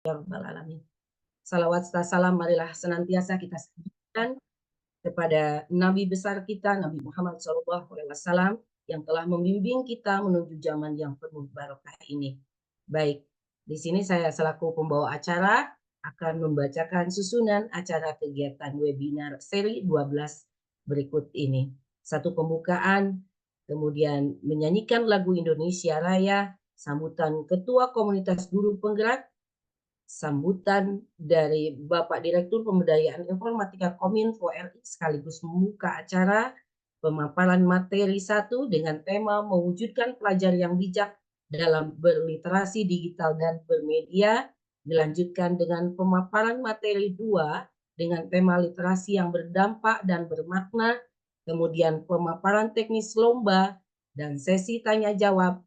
Ya Rabbal Alamin. Salawat serta salam marilah senantiasa kita sampaikan kepada Nabi besar kita, Nabi Muhammad SAW, yang telah membimbing kita menuju zaman yang penuh barokah ini. Baik, di sini saya selaku pembawa acara akan membacakan susunan acara kegiatan webinar seri 12 berikut ini. Satu pembukaan, kemudian menyanyikan lagu Indonesia Raya, sambutan Ketua Komunitas Guru Penggerak, sambutan dari Bapak Direktur Pemberdayaan Informatika Kominfo RI sekaligus membuka acara pemaparan materi 1 dengan tema mewujudkan pelajar yang bijak dalam berliterasi digital dan bermedia, dilanjutkan dengan pemaparan materi 2 dengan tema literasi yang berdampak dan bermakna, kemudian pemaparan teknis lomba dan sesi tanya jawab.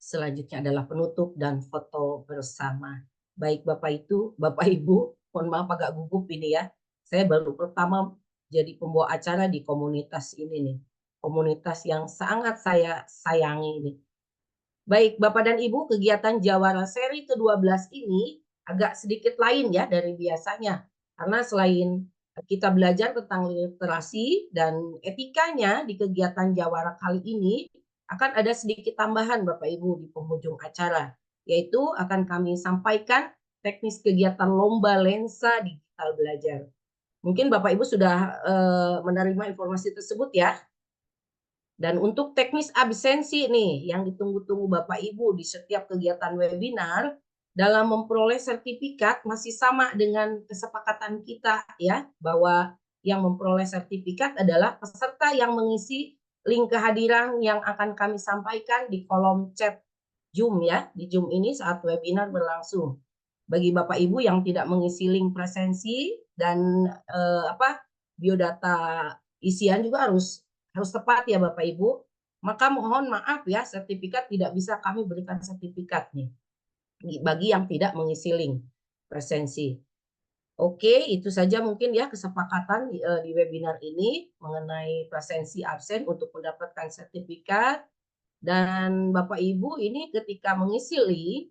Selanjutnya adalah penutup dan foto bersama. Baik Bapak Ibu, mohon maaf agak gugup ini ya. Saya baru pertama jadi pembawa acara di komunitas ini nih. Komunitas yang sangat saya sayangi ini. Baik Bapak dan Ibu, kegiatan Jawara seri ke-12 ini agak sedikit lain ya dari biasanya. Karena selain kita belajar tentang literasi dan etikanya di kegiatan Jawara kali ini, akan ada sedikit tambahan Bapak Ibu di penghujung acara, yaitu akan kami sampaikan teknis kegiatan lomba lensa digital belajar. Mungkin Bapak Ibu sudah menerima informasi tersebut ya. Dan untuk teknis absensi nih yang ditunggu-tunggu Bapak Ibu di setiap kegiatan webinar, dalam memperoleh sertifikat masih sama dengan kesepakatan kita ya, bahwa yang memperoleh sertifikat adalah peserta yang mengisi link kehadiran yang akan kami sampaikan di kolom chat Zoom ya, di Zoom ini saat webinar berlangsung. Bagi Bapak Ibu yang tidak mengisi link presensi dan biodata isian juga harus tepat ya Bapak Ibu. Maka mohon maaf ya, sertifikat tidak bisa kami berikan sertifikat nih bagi yang tidak mengisi link presensi. Oke, itu saja mungkin ya kesepakatan di webinar ini mengenai presensi absen untuk mendapatkan sertifikat. Dan Bapak Ibu ini ketika mengisi link,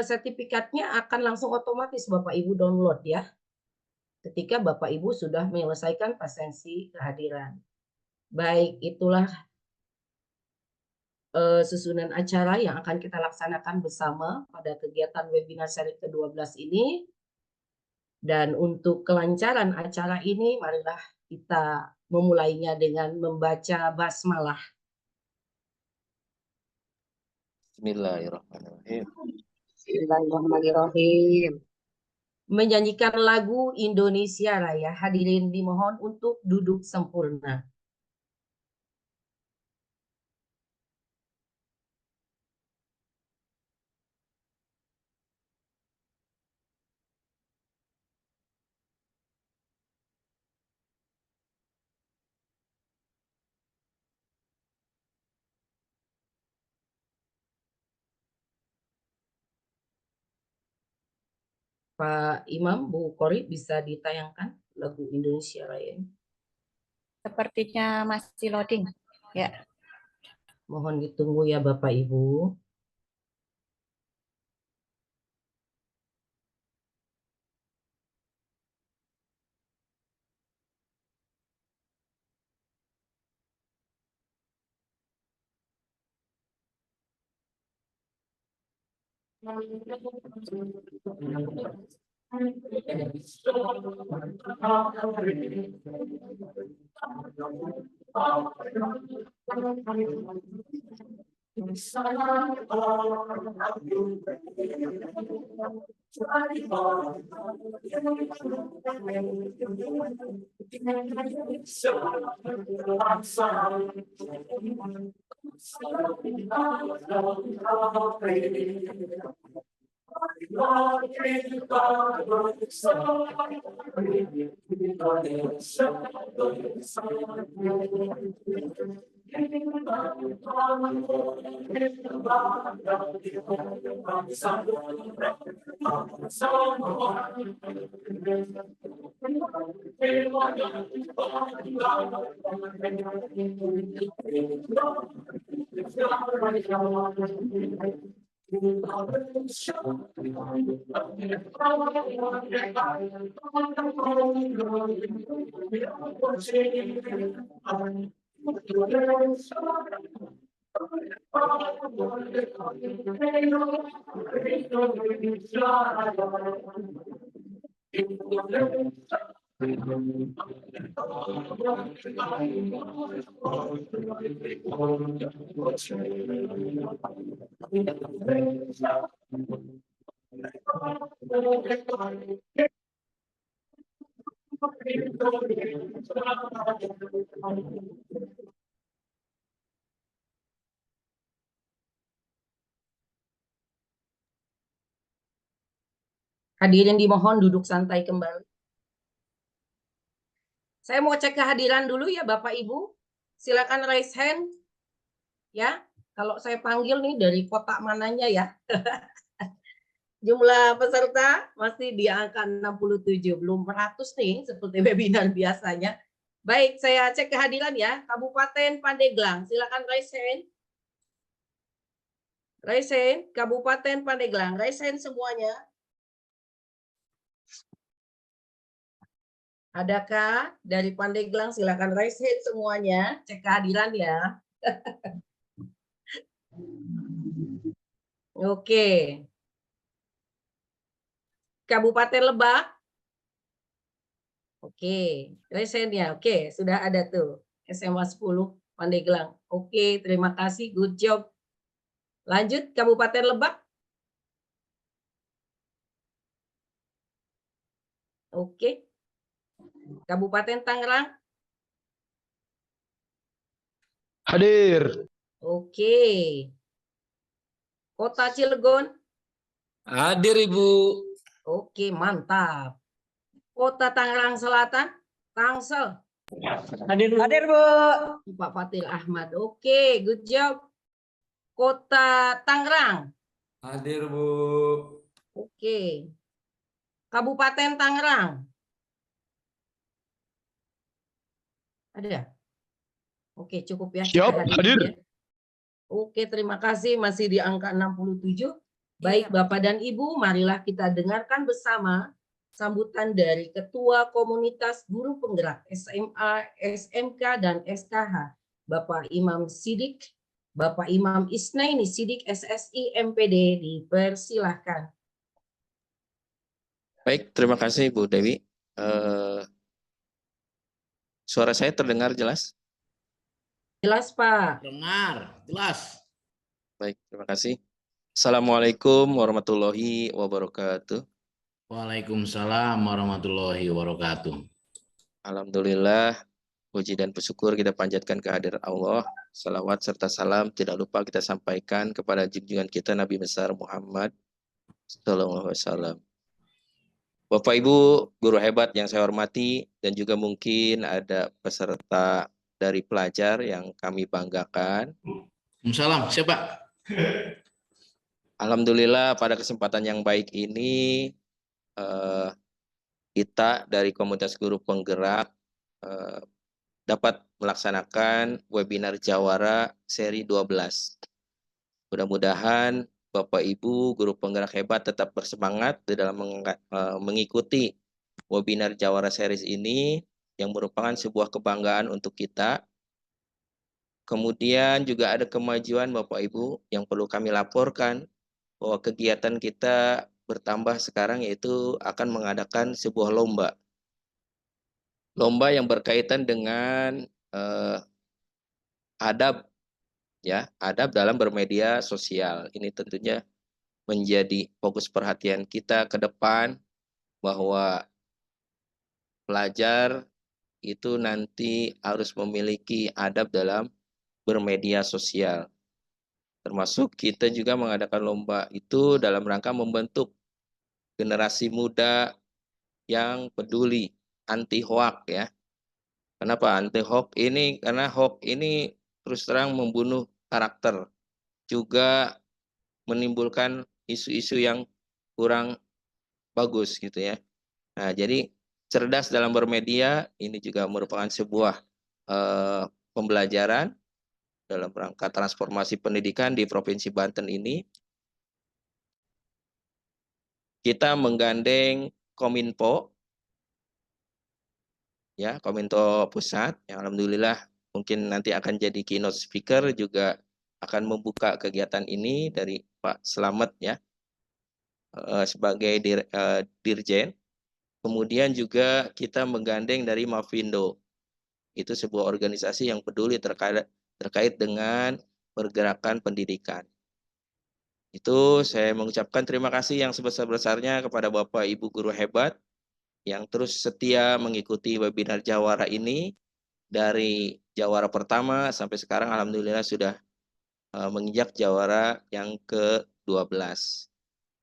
sertifikatnya akan langsung otomatis Bapak Ibu download ya, ketika Bapak Ibu sudah menyelesaikan presensi kehadiran. Baik, itulah susunan acara yang akan kita laksanakan bersama pada kegiatan webinar seri ke-12 ini. Dan untuk kelancaran acara ini, marilah kita memulainya dengan membaca basmalah. Bismillahirrahmanirrahim. Bismillahirrahmanirrahim. Menyanyikan lagu Indonesia Raya. Hadirin dimohon untuk duduk sempurna. Pak Imam, Bu Kori, bisa ditayangkan lagu Indonesia Raya ini? Sepertinya masih loading. Ya. Mohon ditunggu ya Bapak Ibu. Hadirin dimohon duduk santai kembali. Saya mau cek kehadiran dulu ya Bapak Ibu. Silakan raise hand. Ya, kalau saya panggil nih dari kotak mananya ya. Jumlah peserta masih di angka 67, belum 100 nih seperti webinar biasanya. Baik, saya cek kehadiran ya. Kabupaten Pandeglang, silakan raise hand. Raise hand, Kabupaten Pandeglang, raise hand semuanya. Adakah dari Pandeglang? Silakan raise hand semuanya, cek kehadiran ya. Oke. Kabupaten Lebak. Oke, raise hand ya. Oke, sudah ada tuh. SMA 10 Pandeglang. Oke, terima kasih. Good job. Lanjut Kabupaten Lebak. Oke. Kabupaten Tangerang. Hadir. Oke. Kota Cilegon. Hadir, Ibu. Oke, mantap. Kota Tangerang Selatan. Tangsel. Hadir, Bu. Pak Fatil Ahmad. Oke, good job. Kota Tangerang. Hadir, Bu. Oke. Kabupaten Tangerang. Ada? Oke, cukup ya. Siap, hadir. Ya. Oke, terima kasih. Masih di angka 67. Baik, Bapak dan Ibu, marilah kita dengarkan bersama sambutan dari Ketua Komunitas Guru Penggerak SMA, SMK, dan SKH, Bapak Imam Sidik, Bapak Imam Isnaini Sidik, SSI MPD, dipersilahkan. Baik, terima kasih Bu Dewi. Suara saya terdengar jelas? Jelas, Pak. Dengar, jelas. Baik, terima kasih. Assalamualaikum warahmatullahi wabarakatuh. Waalaikumsalam warahmatullahi wabarakatuh. Alhamdulillah, puji dan bersyukur kita panjatkan kehadirat Allah. Salawat serta salam tidak lupa kita sampaikan kepada junjungan kita Nabi besar Muhammad sallallahu alaihi wasallam. Bapak Ibu guru hebat yang saya hormati dan juga mungkin ada peserta dari pelajar yang kami banggakan. Waalaikumsalam, siapa? Alhamdulillah pada kesempatan yang baik ini kita dari komunitas guru penggerak dapat melaksanakan webinar Jawara seri 12. Mudah-mudahan Bapak Ibu guru penggerak hebat tetap bersemangat di dalam mengikuti webinar Jawara series ini yang merupakan sebuah kebanggaan untuk kita. Kemudian juga ada kemajuan Bapak Ibu yang perlu kami laporkan bahwa kegiatan kita bertambah sekarang, yaitu akan mengadakan sebuah lomba. Lomba yang berkaitan dengan adab, ya, adab dalam bermedia sosial. Ini tentunya menjadi fokus perhatian kita ke depan, bahwa pelajar itu nanti harus memiliki adab dalam bermedia sosial. Termasuk kita juga mengadakan lomba itu dalam rangka membentuk generasi muda yang peduli anti hoax, ya. Kenapa anti hoax ini? Karena hoax ini terus terang membunuh karakter, juga menimbulkan isu-isu yang kurang bagus gitu ya. Nah, jadi cerdas dalam bermedia ini juga merupakan sebuah pembelajaran dalam rangka transformasi pendidikan di Provinsi Banten ini. kita menggandeng Kominfo, ya Kominfo Pusat, yang alhamdulillah mungkin nanti akan jadi keynote speaker, juga akan membuka kegiatan ini dari Pak Slamet ya, sebagai Dirjen. Kemudian juga kita menggandeng dari Mavindo, itu sebuah organisasi yang peduli terkait dengan pergerakan pendidikan. Itu saya mengucapkan terima kasih yang sebesar-besarnya kepada Bapak Ibu guru hebat yang terus setia mengikuti webinar Jawara ini dari Jawara pertama sampai sekarang alhamdulillah sudah menginjak Jawara yang ke-12.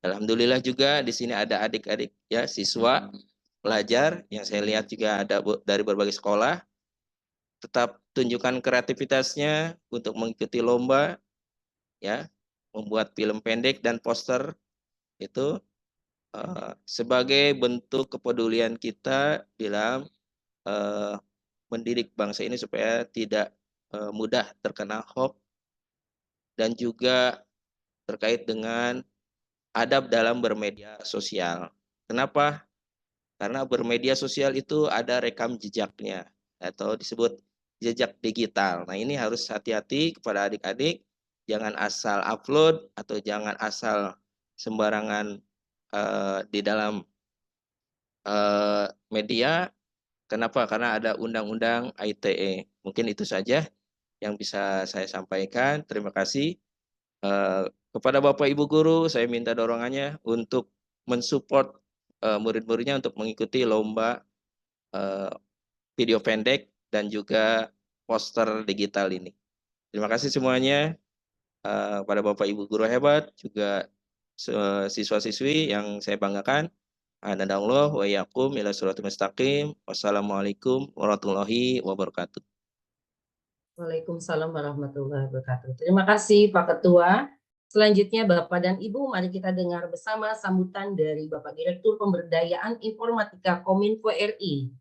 Alhamdulillah juga di sini ada adik-adik ya, siswa pelajar yang saya lihat juga ada dari berbagai sekolah. Tetap tunjukkan kreativitasnya untuk mengikuti lomba ya, membuat film pendek dan poster itu sebagai bentuk kepedulian kita dalam mendidik bangsa ini supaya tidak mudah terkena hoax, dan juga terkait dengan adab dalam bermedia sosial. Kenapa? Karena bermedia sosial itu ada rekam jejaknya atau disebut jejak digital. Nah, ini harus hati-hati kepada adik-adik, jangan asal upload atau jangan asal sembarangan di dalam media. Kenapa? Karena ada undang-undang ITE. Mungkin itu saja yang bisa saya sampaikan. Terima kasih. Kepada Bapak Ibu guru, saya minta dorongannya untuk mensupport murid-muridnya untuk mengikuti lomba video pendek dan juga poster digital ini. Terima kasih semuanya pada Bapak Ibu guru hebat, juga siswa-siswi yang saya banggakan. Anadallah wa yakum ila suratul mustaqim. Wassalamualaikum warahmatullahi wabarakatuh. Waalaikumsalam warahmatullahi wabarakatuh. Terima kasih Pak Ketua. Selanjutnya Bapak dan Ibu, mari kita dengar bersama sambutan dari Bapak Direktur Pemberdayaan Informatika Kominfo RI.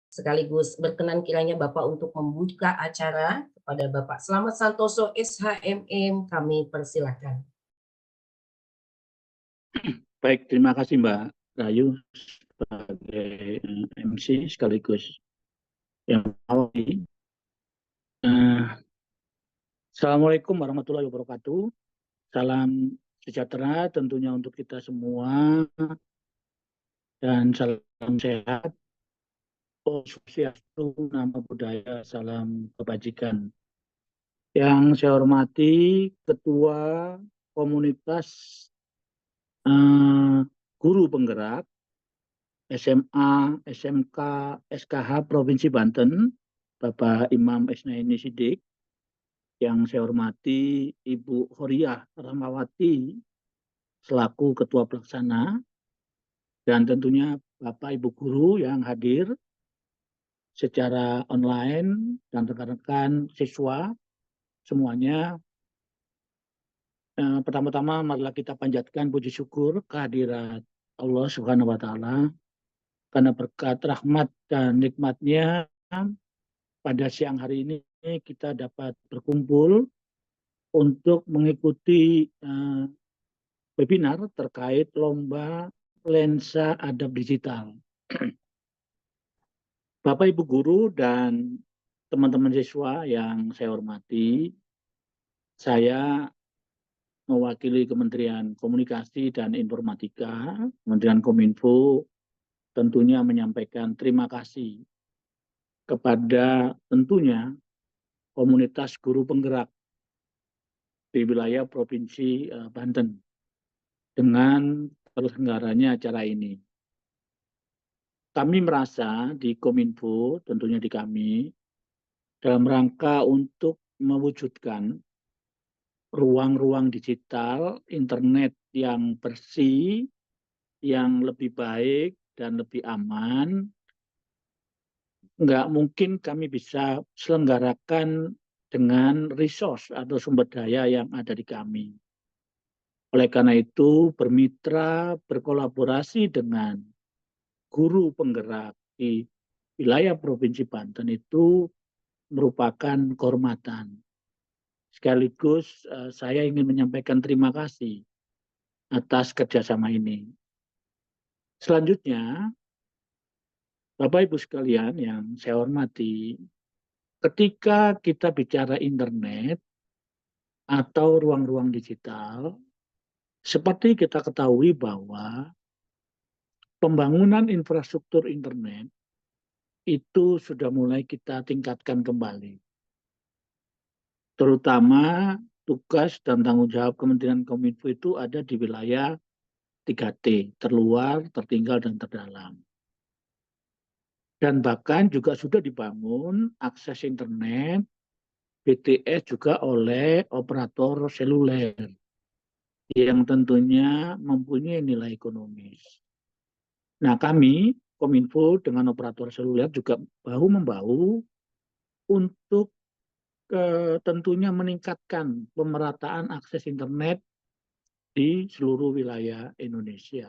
Sekaligus berkenan kiranya Bapak untuk membuka acara. Kepada Bapak Slamet Santoso SHMM, kami persilakan. Baik, terima kasih Mbak Rayu sebagai MC sekaligus yang awali. Assalamualaikum warahmatullahi wabarakatuh. Salam sejahtera tentunya untuk kita semua dan salam sehat. Om Swastiastu, Namo Buddhaya, salam kebajikan. Yang saya hormati Ketua Komunitas Guru Penggerak SMA, SMK, SKH Provinsi Banten, Bapak Imam Isnaini Sidik. Yang saya hormati Ibu Horiah Rahmawati selaku Ketua Pelaksana, dan tentunya Bapak Ibu Guru yang hadir secara online dan rekan-rekan siswa semuanya. Pertama-tama marilah kita panjatkan puji syukur kehadirat Allah Subhanahu wa Ta'ala karena berkat rahmat dan nikmatnya pada siang hari ini kita dapat berkumpul untuk mengikuti webinar terkait lomba lensa adab digital. Bapak Ibu Guru dan teman-teman siswa yang saya hormati, saya mewakili Kementerian Komunikasi dan Informatika, Kementerian Kominfo, tentunya menyampaikan terima kasih kepada tentunya komunitas guru penggerak di wilayah Provinsi Banten dengan terselenggaranya acara ini. Kami merasa di Kominfo, tentunya di kami, dalam rangka untuk mewujudkan ruang-ruang digital, internet yang bersih, yang lebih baik dan lebih aman, nggak mungkin kami bisa selenggarakan dengan resource atau sumber daya yang ada di kami. Oleh karena itu, bermitra, berkolaborasi dengan guru penggerak di wilayah Provinsi Banten itu merupakan kehormatan. Sekaligus saya ingin menyampaikan terima kasih atas kerjasama ini. Selanjutnya, Bapak Ibu sekalian yang saya hormati, ketika kita bicara internet atau ruang-ruang digital, seperti kita ketahui bahwa pembangunan infrastruktur internet itu sudah mulai kita tingkatkan kembali. Terutama tugas dan tanggung jawab Kementerian Kominfo itu ada di wilayah 3T, terluar, tertinggal, dan terdalam. Dan bahkan juga sudah dibangun akses internet BTS juga oleh operator seluler yang tentunya mempunyai nilai ekonomis. Nah, kami Kominfo dengan operator seluler juga bahu-membahu untuk tentunya meningkatkan pemerataan akses internet di seluruh wilayah Indonesia.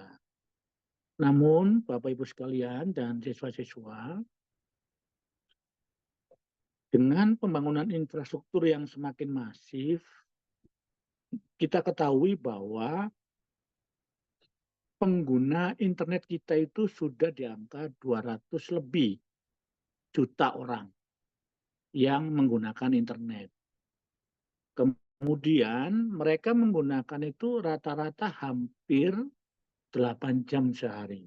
Namun, Bapak Ibu sekalian dan siswa-siswa, dengan pembangunan infrastruktur yang semakin masif, kita ketahui bahwa pengguna internet kita itu sudah di angka 200 lebih juta orang yang menggunakan internet. Kemudian mereka menggunakan itu rata-rata hampir 8 jam sehari.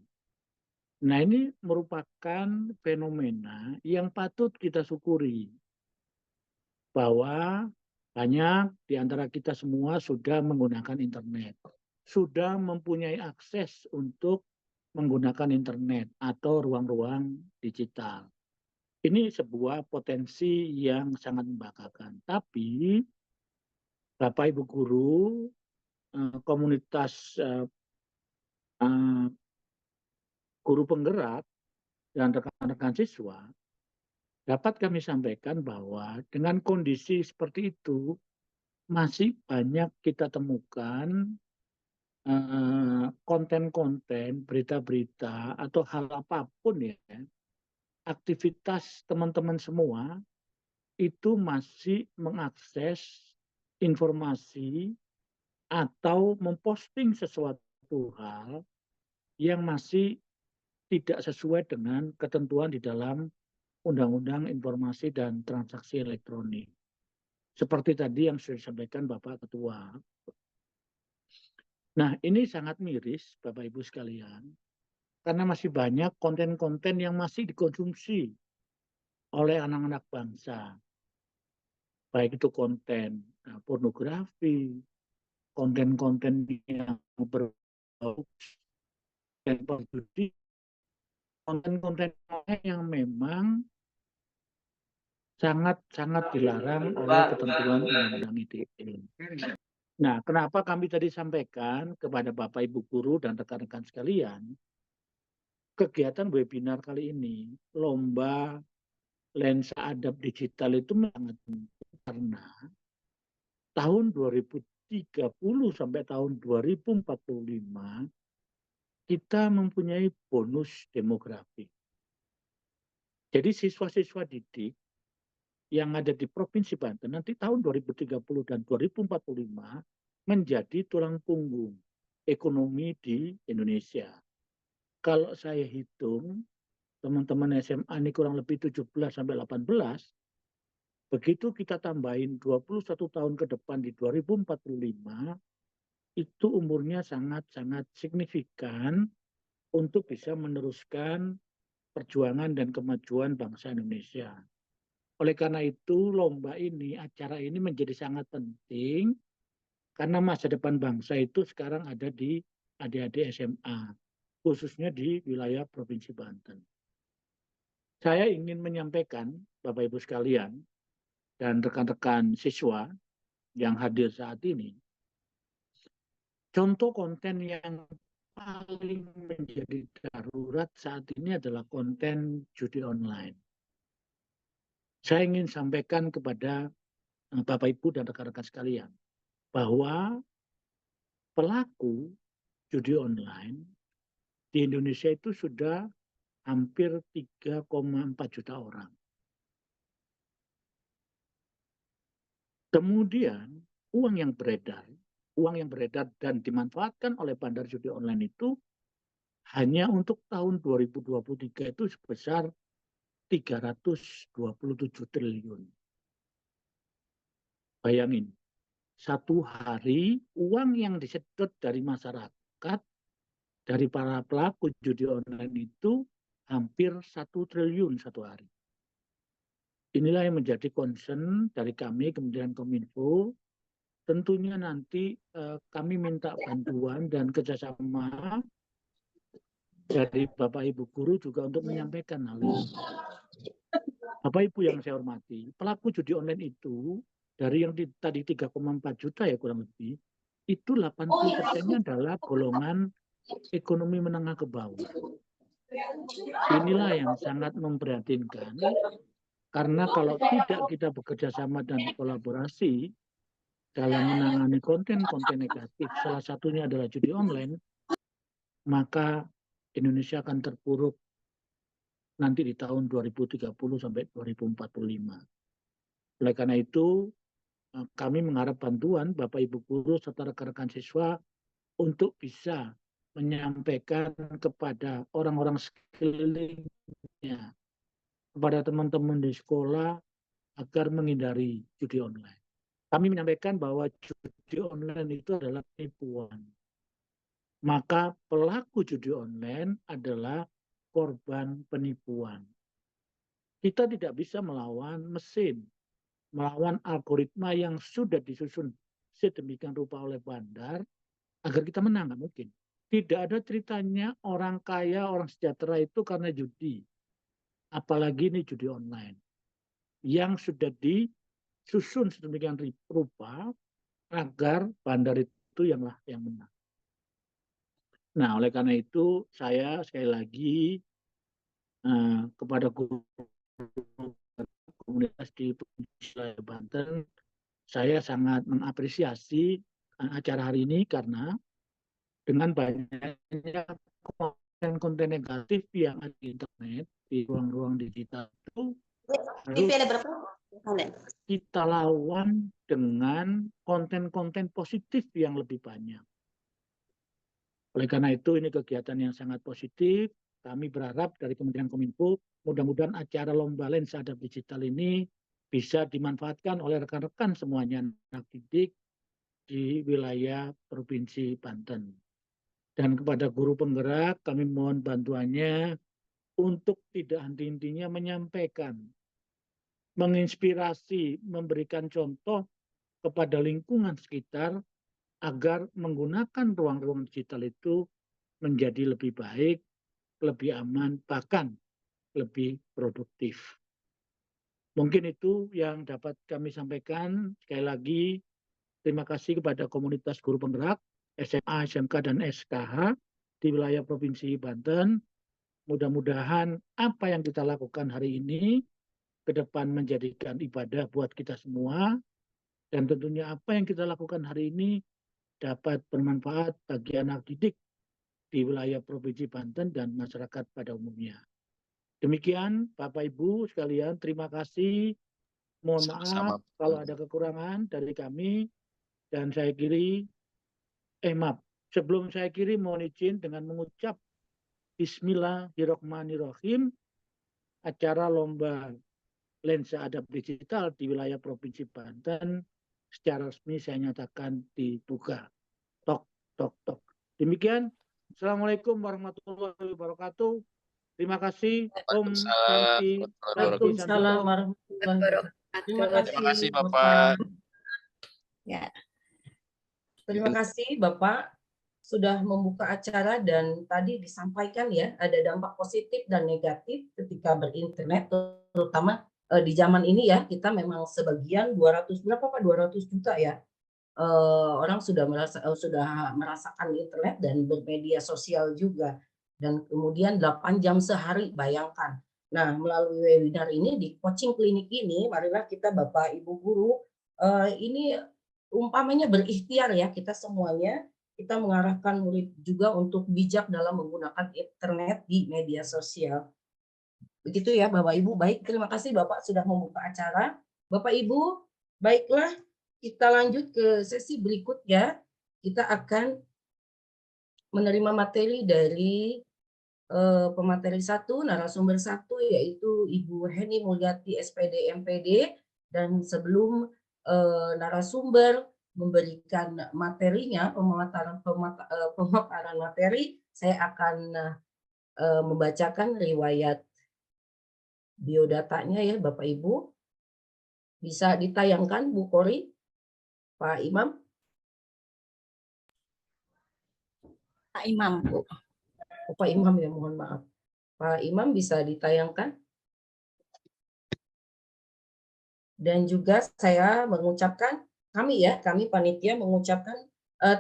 Nah, ini merupakan fenomena yang patut kita syukuri. Bahwa banyak di antara kita semua sudah menggunakan internet. Sudah mempunyai akses untuk menggunakan internet atau ruang-ruang digital. Ini sebuah potensi yang sangat membanggakan. Tapi Bapak Ibu guru, komunitas guru penggerak dan rekan-rekan siswa, dapat kami sampaikan bahwa dengan kondisi seperti itu masih banyak kita temukan konten-konten, berita-berita atau hal apapun ya, aktivitas teman-teman semua itu masih mengakses informasi atau memposting sesuatu hal yang masih tidak sesuai dengan ketentuan di dalam Undang-Undang Informasi dan Transaksi Elektronik. Seperti tadi yang sudah disampaikan Bapak Ketua. Nah, ini sangat miris Bapak Ibu sekalian, karena masih banyak konten-konten yang masih dikonsumsi oleh anak-anak bangsa. Baik itu konten pornografi, konten-konten yang berbau dan judi, konten-konten yang memang sangat-sangat dilarang oleh ketentuan Undang-Undang ITE. Nah, kenapa kami tadi sampaikan kepada Bapak Ibu guru dan rekan-rekan sekalian, kegiatan webinar kali ini, lomba lensa adab digital itu sangat penting karena tahun 2030 sampai tahun 2045 kita mempunyai bonus demografi. Jadi siswa-siswa didik yang ada di Provinsi Banten nanti tahun 2030 dan 2045 menjadi tulang punggung ekonomi di Indonesia. Kalau saya hitung, teman-teman SMA ini kurang lebih 17 sampai 18, begitu kita tambahin 21 tahun ke depan di 2045, itu umurnya sangat-sangat signifikan untuk bisa meneruskan perjuangan dan kemajuan bangsa Indonesia. Oleh karena itu, lomba ini, acara ini menjadi sangat penting karena masa depan bangsa itu sekarang ada di adik-adik SMA, khususnya di wilayah Provinsi Banten. Saya ingin menyampaikan, Bapak Ibu sekalian, dan rekan-rekan siswa yang hadir saat ini, contoh konten yang paling menjadi darurat saat ini adalah konten judi online. Saya ingin sampaikan kepada Bapak Ibu dan rekan-rekan sekalian bahwa pelaku judi online di Indonesia itu sudah hampir 3,4 juta orang. Kemudian uang yang beredar dan dimanfaatkan oleh bandar judi online itu hanya untuk tahun 2023 itu sebesar 327 triliun. Bayangin, satu hari uang yang disedot dari masyarakat, dari para pelaku judi online itu hampir 1 triliun satu hari. Inilah yang menjadi concern dari kami, Kementerian Kominfo. Tentunya nanti kami minta bantuan dan kerjasama dari Bapak Ibu Guru juga untuk menyampaikan hal ini. Bapak Ibu yang saya hormati, pelaku judi online itu dari yang tadi 3,4 juta ya kurang lebih, itu 80%-nya adalah golongan ekonomi menengah ke bawah. Inilah yang sangat memprihatinkan, karena kalau tidak kita bekerja sama dan kolaborasi dalam menangani konten-konten negatif, salah satunya adalah judi online, maka Indonesia akan terpuruk nanti di tahun 2030 sampai 2045. Oleh karena itu, kami mengharap bantuan Bapak Ibu Guru serta rekan-rekan siswa untuk bisa menyampaikan kepada orang-orang sekelilingnya, kepada teman-teman di sekolah agar menghindari judi online. Kami menyampaikan bahwa judi online itu adalah penipuan. Maka pelaku judi online adalah korban penipuan. Kita tidak bisa melawan mesin, melawan algoritma yang sudah disusun sedemikian rupa oleh bandar agar kita menang, nggak mungkin. Tidak ada ceritanya orang kaya, orang sejahtera itu karena judi. Apalagi ini judi online. Yang sudah disusun sedemikian rupa agar bandar itu yang menang. Nah, oleh karena itu saya sekali lagi kepada guru komunitas di Provinsi Banten, saya sangat mengapresiasi acara hari ini karena dengan banyaknya konten-konten negatif yang ada di internet, di ruang-ruang digital itu harus kita lawan dengan konten-konten positif yang lebih banyak. Oleh karena itu ini kegiatan yang sangat positif. Kami berharap dari Kementerian Kominfo mudah-mudahan acara Lomba Lensa Adab Digital ini bisa dimanfaatkan oleh rekan-rekan semuanya anak didik di wilayah Provinsi Banten. Dan kepada guru penggerak kami mohon bantuannya untuk tidak henti-hentinya menyampaikan, menginspirasi, memberikan contoh kepada lingkungan sekitar agar menggunakan ruang-ruang digital itu menjadi lebih baik, lebih aman, bahkan lebih produktif. Mungkin itu yang dapat kami sampaikan. Sekali lagi, terima kasih kepada komunitas guru penggerak, SMA, SMK, dan SKH di wilayah Provinsi Banten. Mudah-mudahan apa yang kita lakukan hari ini ke depan menjadikan ibadah buat kita semua. Dan tentunya apa yang kita lakukan hari ini dapat bermanfaat bagi anak didik di wilayah Provinsi Banten dan masyarakat pada umumnya. Demikian Bapak Ibu sekalian, terima kasih. Mohon maaf kalau ada kekurangan dari kami. Dan saya kiri, sebelum saya kiri mohon izin dengan mengucap Bismillahirrahmanirrahim, acara Lomba Lensa Adab Digital di wilayah Provinsi Banten secara resmi saya nyatakan dibuka. Tok, tok, tok. Demikian. Assalamualaikum warahmatullahi wabarakatuh. Terima kasih. Om Santi. Waalaikumsalam warahmatullahi wabarakatuh. Terima kasih Bapak. Ya. Terima kasih Bapak sudah membuka acara dan tadi disampaikan ya ada dampak positif dan negatif ketika berinternet, terutama di zaman ini ya, kita memang sebagian 200 berapa Pak, 200 juta ya orang sudah merasakan internet dan bermedia sosial juga, dan kemudian 8 jam sehari, bayangkan. Nah, melalui webinar ini di coaching klinik ini, marilah kita Bapak Ibu guru ini umpamanya berikhtiar ya, kita semuanya, kita mengarahkan murid juga untuk bijak dalam menggunakan internet di media sosial. Begitu ya Bapak Ibu. Baik, terima kasih Bapak sudah membuka acara. Bapak Ibu, baiklah kita lanjut ke sesi berikutnya. Kita akan menerima materi dari pemateri 1, narasumber 1 yaitu Ibu Heni Mulyati SPD MPD, dan sebelum narasumber memberikan materinya, pemaparan materi, saya akan membacakan riwayat biodatanya ya Bapak Ibu. Bisa ditayangkan Bu Kori, Pak Imam? Pak Imam, Bu. Oh, Pak Imam ya, mohon maaf. Pak Imam bisa ditayangkan. Dan juga saya mengucapkan, kami panitia mengucapkan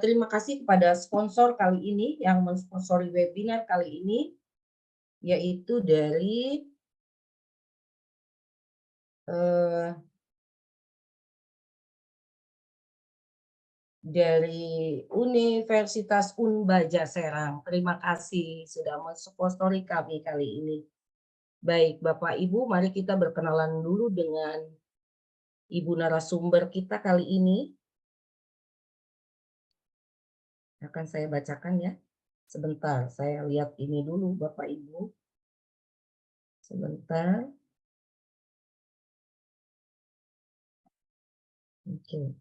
terima kasih kepada sponsor kali ini yang mensponsori webinar kali ini, yaitu dari Universitas Unbaja Serang. Terima kasih sudah mensponsori kami kali ini. Baik, Bapak Ibu, mari kita berkenalan dulu dengan Ibu narasumber kita kali ini. Akan saya bacakan ya. Sebentar, saya lihat ini dulu Bapak Ibu. Sebentar. Oke.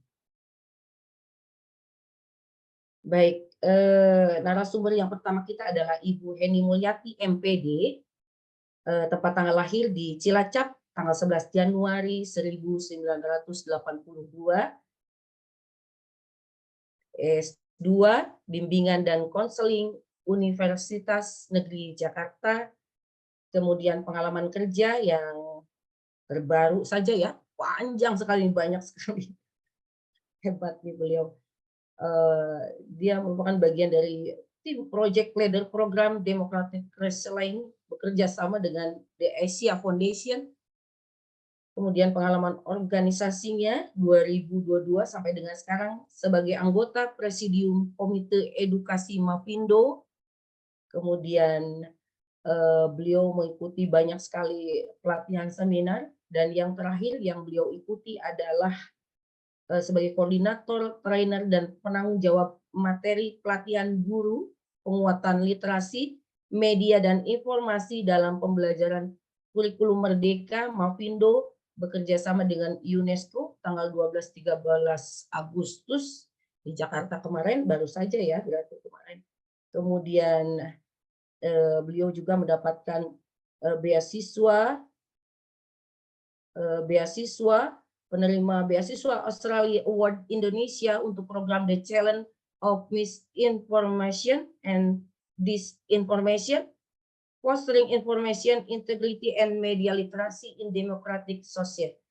Baik, narasumber yang pertama kita adalah Ibu Heni Mulyati MPD, tepat tanggal lahir di Cilacap, tanggal 11 Januari 1982, S2, Bimbingan dan Konseling Universitas Negeri Jakarta, kemudian pengalaman kerja yang terbaru saja ya, panjang sekali, banyak sekali. Hebat nih beliau. Dia merupakan bagian dari tim Project Leader Program Democratic Wrestling, bekerja sama dengan The Asia Foundation. Kemudian pengalaman organisasinya 2022 sampai dengan sekarang sebagai anggota Presidium Komite Edukasi Mafindo. Kemudian beliau mengikuti banyak sekali pelatihan seminar, dan yang terakhir yang beliau ikuti adalah sebagai koordinator, trainer, dan penanggung jawab materi pelatihan guru, penguatan literasi, media, dan informasi dalam pembelajaran kurikulum Merdeka Mafindo, bekerja sama dengan UNESCO tanggal 12-13 Agustus di Jakarta kemarin, baru saja ya, berarti kemarin. Kemudian beliau juga mendapatkan beasiswa penerima beasiswa Australia Award Indonesia untuk program The Challenge of Misinformation and Disinformation, Fostering Information Integrity and Media Literacy in Democratic Society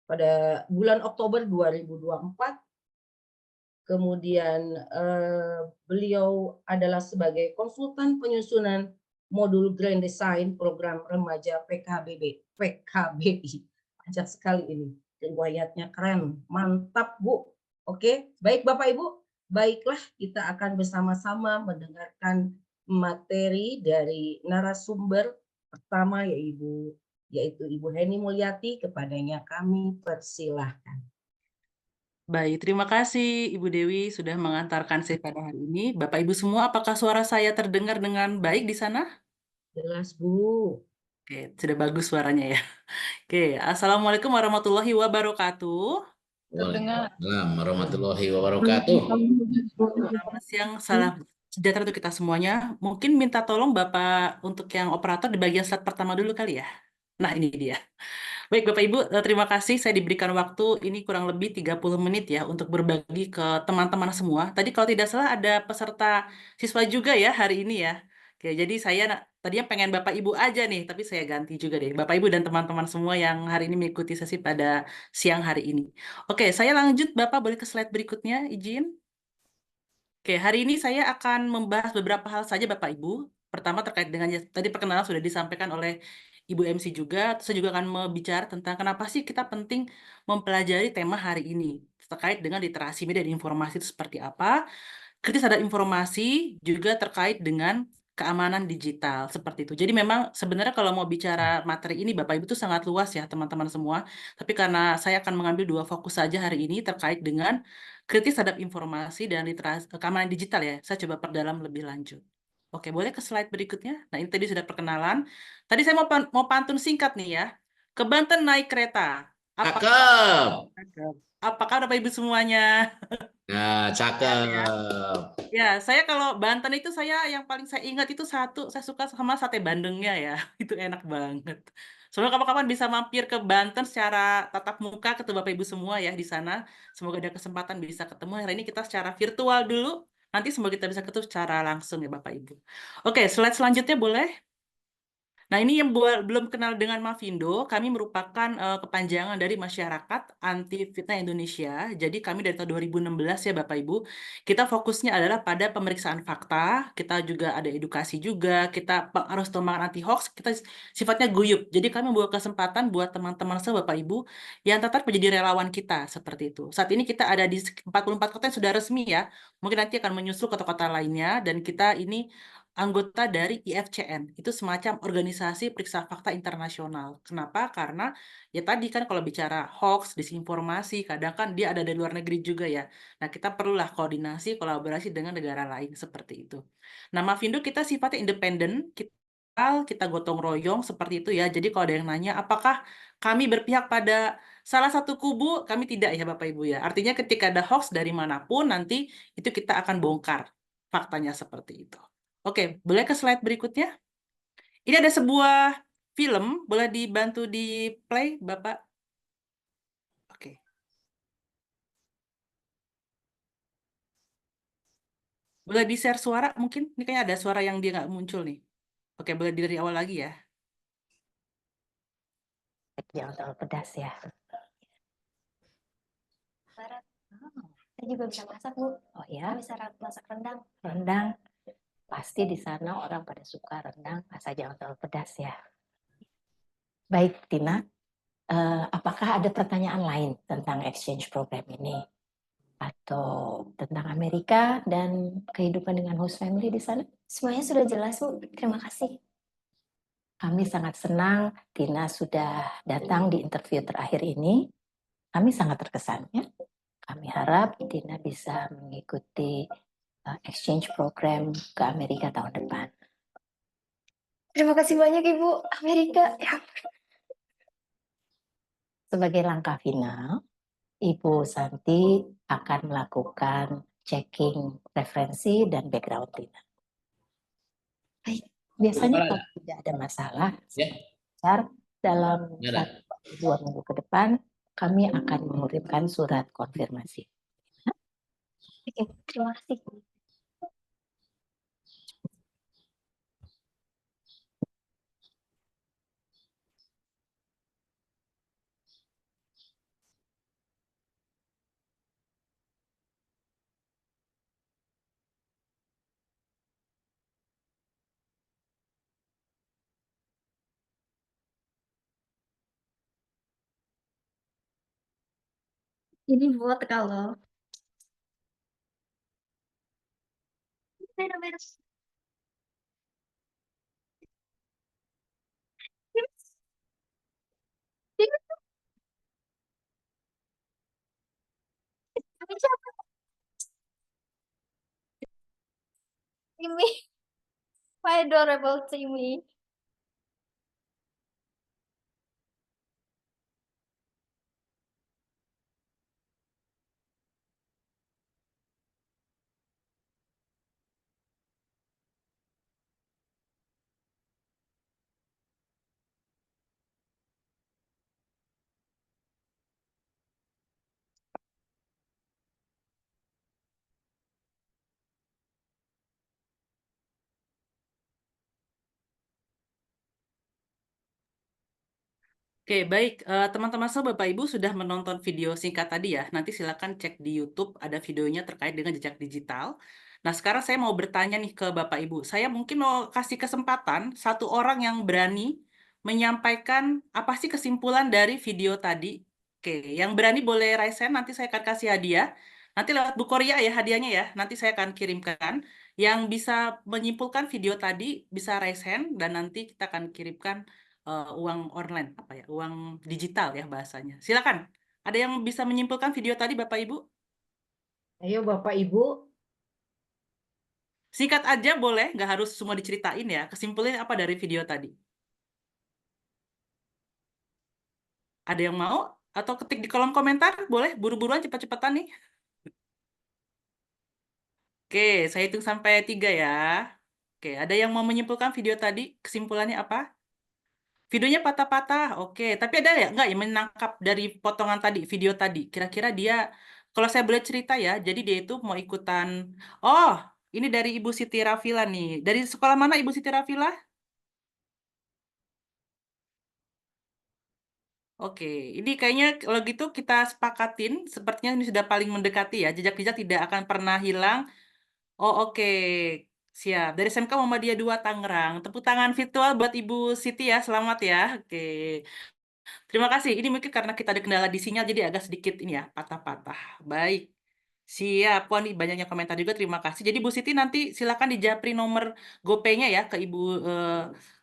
pada bulan Oktober 2024. Kemudian beliau adalah sebagai konsultan penyusunan modul Grand Design program remaja PKBI. Panjang sekali ini. Riwayatnya keren, mantap Bu. Oke, baik Bapak Ibu, baiklah kita akan bersama-sama mendengarkan materi dari narasumber pertama yaitu Ibu Heni Mulyati. Kepadanya kami persilahkan. Baik, terima kasih Ibu Dewi sudah mengantarkan saya pada hari ini. Bapak Ibu semua, apakah suara saya terdengar dengan baik di sana? Jelas Bu. Oke, sudah bagus suaranya ya. Oke, Assalamualaikum warahmatullahi wabarakatuh. Waalaikumsalam warahmatullahi wabarakatuh. Selamat siang, salam sejahtera untuk kita semuanya. Mungkin minta tolong Bapak untuk yang operator di bagian slide pertama dulu kali ya. Nah, ini dia. Baik Bapak Ibu, terima kasih saya diberikan waktu ini kurang lebih 30 menit ya untuk berbagi ke teman-teman semua. Tadi kalau tidak salah ada peserta siswa juga ya hari ini ya. Oke, jadi saya tadinya pengen Bapak Ibu aja nih, tapi saya ganti juga deh. Bapak Ibu dan teman-teman semua yang hari ini mengikuti sesi pada siang hari ini. Oke, saya lanjut Bapak, boleh ke slide berikutnya, izin. Oke, hari ini saya akan membahas beberapa hal saja Bapak Ibu. Pertama terkait dengan tadi perkenalan sudah disampaikan oleh Ibu MC juga. Saya juga akan berbicara tentang kenapa sih kita penting mempelajari tema hari ini terkait dengan literasi media dan informasi itu seperti apa. Kritis terhadap informasi juga terkait dengan keamanan digital seperti itu. Jadi memang sebenarnya kalau mau bicara materi ini Bapak Ibu itu sangat luas ya teman-teman semua. Tapi karena saya akan mengambil dua fokus saja hari ini terkait dengan kritis terhadap informasi dan literasi keamanan digital ya. Saya coba perdalam lebih lanjut. Oke, boleh ke slide berikutnya. Nah, ini tadi sudah perkenalan. Tadi saya mau pantun singkat nih ya. Ke Banten naik kereta. Cakep. Apakah Bapak Ibu semuanya? Nah, cakep. Ya, saya kalau Banten itu yang paling saya ingat itu satu, saya suka sama sate bandengnya ya. Itu enak banget. Semoga kapan-kapan bisa mampir ke Banten secara tatap muka ketemu Bapak Ibu semua ya di sana. Semoga ada kesempatan bisa ketemu. Hari ini kita secara virtual dulu. Nanti semoga kita bisa ketemu secara langsung ya Bapak Ibu. Oke, slide selanjutnya boleh? Nah, ini yang belum kenal dengan Mavindo, kami merupakan kepanjangan dari Masyarakat Anti Fitnah Indonesia. Jadi kami dari tahun 2016 ya Bapak Ibu, kita fokusnya adalah pada pemeriksaan fakta, kita juga ada edukasi juga, kita harus tombak anti hoax, kita sifatnya guyup. Jadi kami membawa kesempatan buat teman-teman saya Bapak Ibu yang tertarik menjadi relawan kita seperti itu. Saat ini kita ada di 44 kota yang sudah resmi ya, mungkin nanti akan menyusul kota-kota lainnya, dan kita ini anggota dari IFCN, itu semacam organisasi periksa fakta internasional. Kenapa? Karena ya tadi kan kalau bicara hoax, disinformasi, kadang kan dia ada dari luar negeri juga ya. Nah, kita perlulah koordinasi, kolaborasi dengan negara lain seperti itu. Nah, Mavindo kita sifatnya independen, kita gotong royong seperti itu ya. Jadi kalau ada yang nanya, apakah kami berpihak pada salah satu kubu? Kami tidak ya Bapak Ibu ya. Artinya ketika ada hoax dari manapun, nanti itu kita akan bongkar faktanya seperti itu. Oke, boleh ke slide berikutnya? Ini ada sebuah film, boleh dibantu di play, Bapak? Oke. Boleh di-share suara mungkin? Ini kayaknya ada suara yang dia nggak muncul nih. Oke, boleh dari awal lagi ya. Jangan terlalu pedas ya. Saya juga bisa masak, Bu. Oh ya? Bisa masak rendang. Rendang. Pasti di sana orang pada suka rendang, asal jangan terlalu pedas ya. Baik, Tina. Apakah ada pertanyaan lain tentang exchange program ini? Atau tentang Amerika dan kehidupan dengan host family di sana? Semuanya sudah jelas, Bu. Terima kasih. Kami sangat senang Tina sudah datang di interview terakhir ini. Kami sangat terkesan ya. Kami harap Tina bisa mengikuti exchange program ke Amerika tahun depan. Terima kasih banyak, Ibu. Amerika. Ya. Sebagai langkah final, Ibu Santi akan melakukan checking referensi dan background Tina. Baik. Biasanya kalau tidak ada masalah, dalam 1-2 minggu ke depan, kami akan mengirimkan surat konfirmasi. Oke, terima kasih. Ini buat kalau Timmy, my adorable Timmy. Oke, baik. Teman-teman semua, Bapak Ibu sudah menonton video singkat tadi ya. Nanti silakan cek di YouTube, ada videonya terkait dengan jejak digital. Nah, sekarang saya mau bertanya nih ke Bapak Ibu. Saya mungkin mau kasih kesempatan satu orang yang berani menyampaikan apa sih kesimpulan dari video tadi. Oke, yang berani boleh raise hand, nanti saya akan kasih hadiah. Nanti lewat Bu Korea ya hadiahnya ya. Nanti saya akan kirimkan. Yang bisa menyimpulkan video tadi bisa raise hand dan nanti kita akan kirimkan uang online, uang digital ya bahasanya. Silakan. Ada yang bisa menyimpulkan video tadi Bapak Ibu? Ayo Bapak Ibu. Singkat aja boleh, nggak harus semua diceritain ya. Kesimpulannya apa dari video tadi? Ada yang mau? Atau ketik di kolom komentar, boleh? Buru-buruan, cepet-cepetan nih. Oke, saya hitung sampai 3 ya. Oke, ada yang mau menyimpulkan video tadi? Kesimpulannya apa? Videonya patah-patah, oke. Tapi ada ya nggak yang menangkap dari potongan tadi, video tadi? Kira-kira dia, kalau saya boleh cerita ya, jadi dia itu mau ikutan, oh, ini dari Ibu Siti Rafila nih. Dari sekolah mana Ibu Siti Rafila? Oke, ini kayaknya kalau gitu kita sepakatin, sepertinya ini sudah paling mendekati ya, jejak-jejak tidak akan pernah hilang. Oh oke, siap. Dari SMK Muhammadiyah 2 Tangerang. Tepuk tangan virtual buat Ibu Siti ya, selamat ya. Oke. Terima kasih. Ini mungkin karena kita ada kendala di sinyal, jadi agak sedikit ini ya, patah-patah. Baik. Siap. Wah, nih banyaknya komentar juga. Terima kasih. Jadi Bu Siti nanti silakan dijapri nomor GoPay-nya ya ke Ibu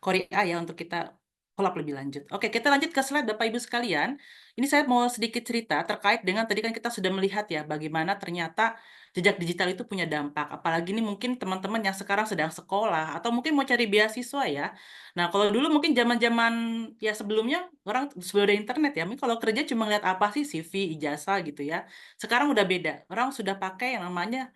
Korea ya untuk kita follow up lebih lanjut. Oke, kita lanjut ke slide Bapak Ibu sekalian. Ini saya mau sedikit cerita terkait dengan tadi kan kita sudah melihat ya bagaimana ternyata jejak digital itu punya dampak. Apalagi ini mungkin teman-teman yang sekarang sedang sekolah atau mungkin mau cari beasiswa ya. Nah, kalau dulu mungkin zaman-zaman ya sebelumnya orang sebelum ada internet ya, mungkin kalau kerja cuma lihat apa sih CV, ijazah gitu ya. Sekarang udah beda. Orang sudah pakai yang namanya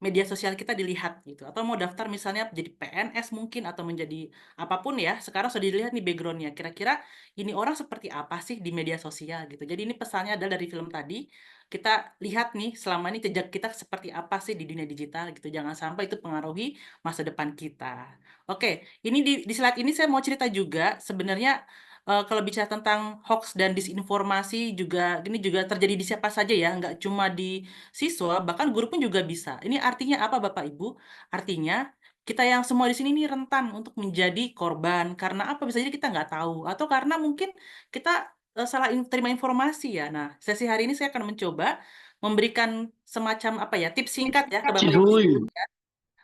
media sosial kita dilihat gitu. Atau mau daftar misalnya jadi PNS mungkin atau menjadi apapun ya. Sekarang sudah dilihat nih backgroundnya. Kira-kira ini orang seperti apa sih di media sosial gitu. Jadi ini pesannya adalah dari film tadi. Kita lihat nih selama ini jejak kita seperti apa sih di dunia digital gitu. Jangan sampai itu pengaruhi masa depan kita. Oke, ini di slide ini saya mau cerita juga sebenarnya kalau bicara tentang hoax dan disinformasi juga ini juga terjadi di siapa saja ya, nggak cuma di siswa, bahkan guru pun juga bisa. Ini artinya apa Bapak Ibu? Artinya kita yang semua di sini ini rentan untuk menjadi korban. Karena apa? Bisa jadi kita nggak tahu. Atau karena mungkin kita salah terima informasi ya. Nah, sesi hari ini saya akan mencoba memberikan semacam apa ya, tips singkat ya ke Bapak Ibu Cihuy. sekalian,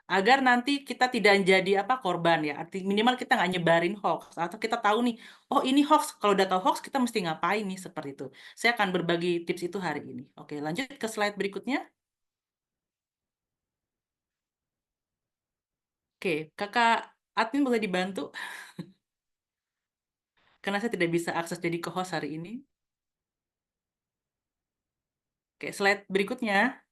agar nanti kita tidak jadi apa korban ya. Arti minimal kita nggak nyebarin hoax atau kita tahu nih, oh ini hoax. Kalau udah tahu hoax kita mesti ngapain nih seperti itu. Saya akan berbagi tips itu hari ini. Oke, lanjut ke slide berikutnya. Oke, kakak admin boleh dibantu karena saya tidak bisa akses jadi co-host hari ini. Oke, slide berikutnya.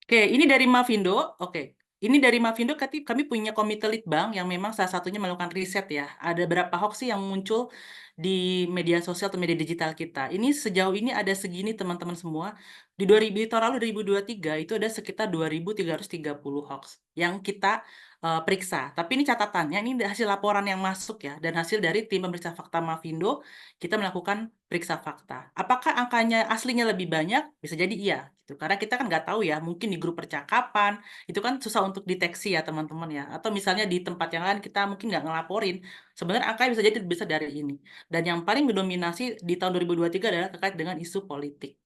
Oke, ini dari Mavindo. Oke, ini dari Mavindo kami punya komite litbang yang memang salah satunya melakukan riset ya. Ada berapa hoax sih yang muncul di media sosial atau media digital kita. Ini sejauh ini ada segini teman-teman semua. Di tahun lalu 2023 itu ada sekitar 2.330 hoax yang kita periksa. Tapi ini catatannya, ini hasil laporan yang masuk ya. Dan hasil dari tim pemeriksa fakta Mavindo, kita melakukan periksa fakta. Apakah angkanya aslinya lebih banyak? Bisa jadi iya. Gitu. Karena kita kan nggak tahu ya, mungkin di grup percakapan, itu kan susah untuk deteksi ya teman-teman ya. Atau misalnya di tempat yang lain kita mungkin nggak ngelaporin. Sebenarnya angka bisa jadi lebih besar dari ini. Dan yang paling mendominasi di tahun 2023 adalah terkait dengan isu politik.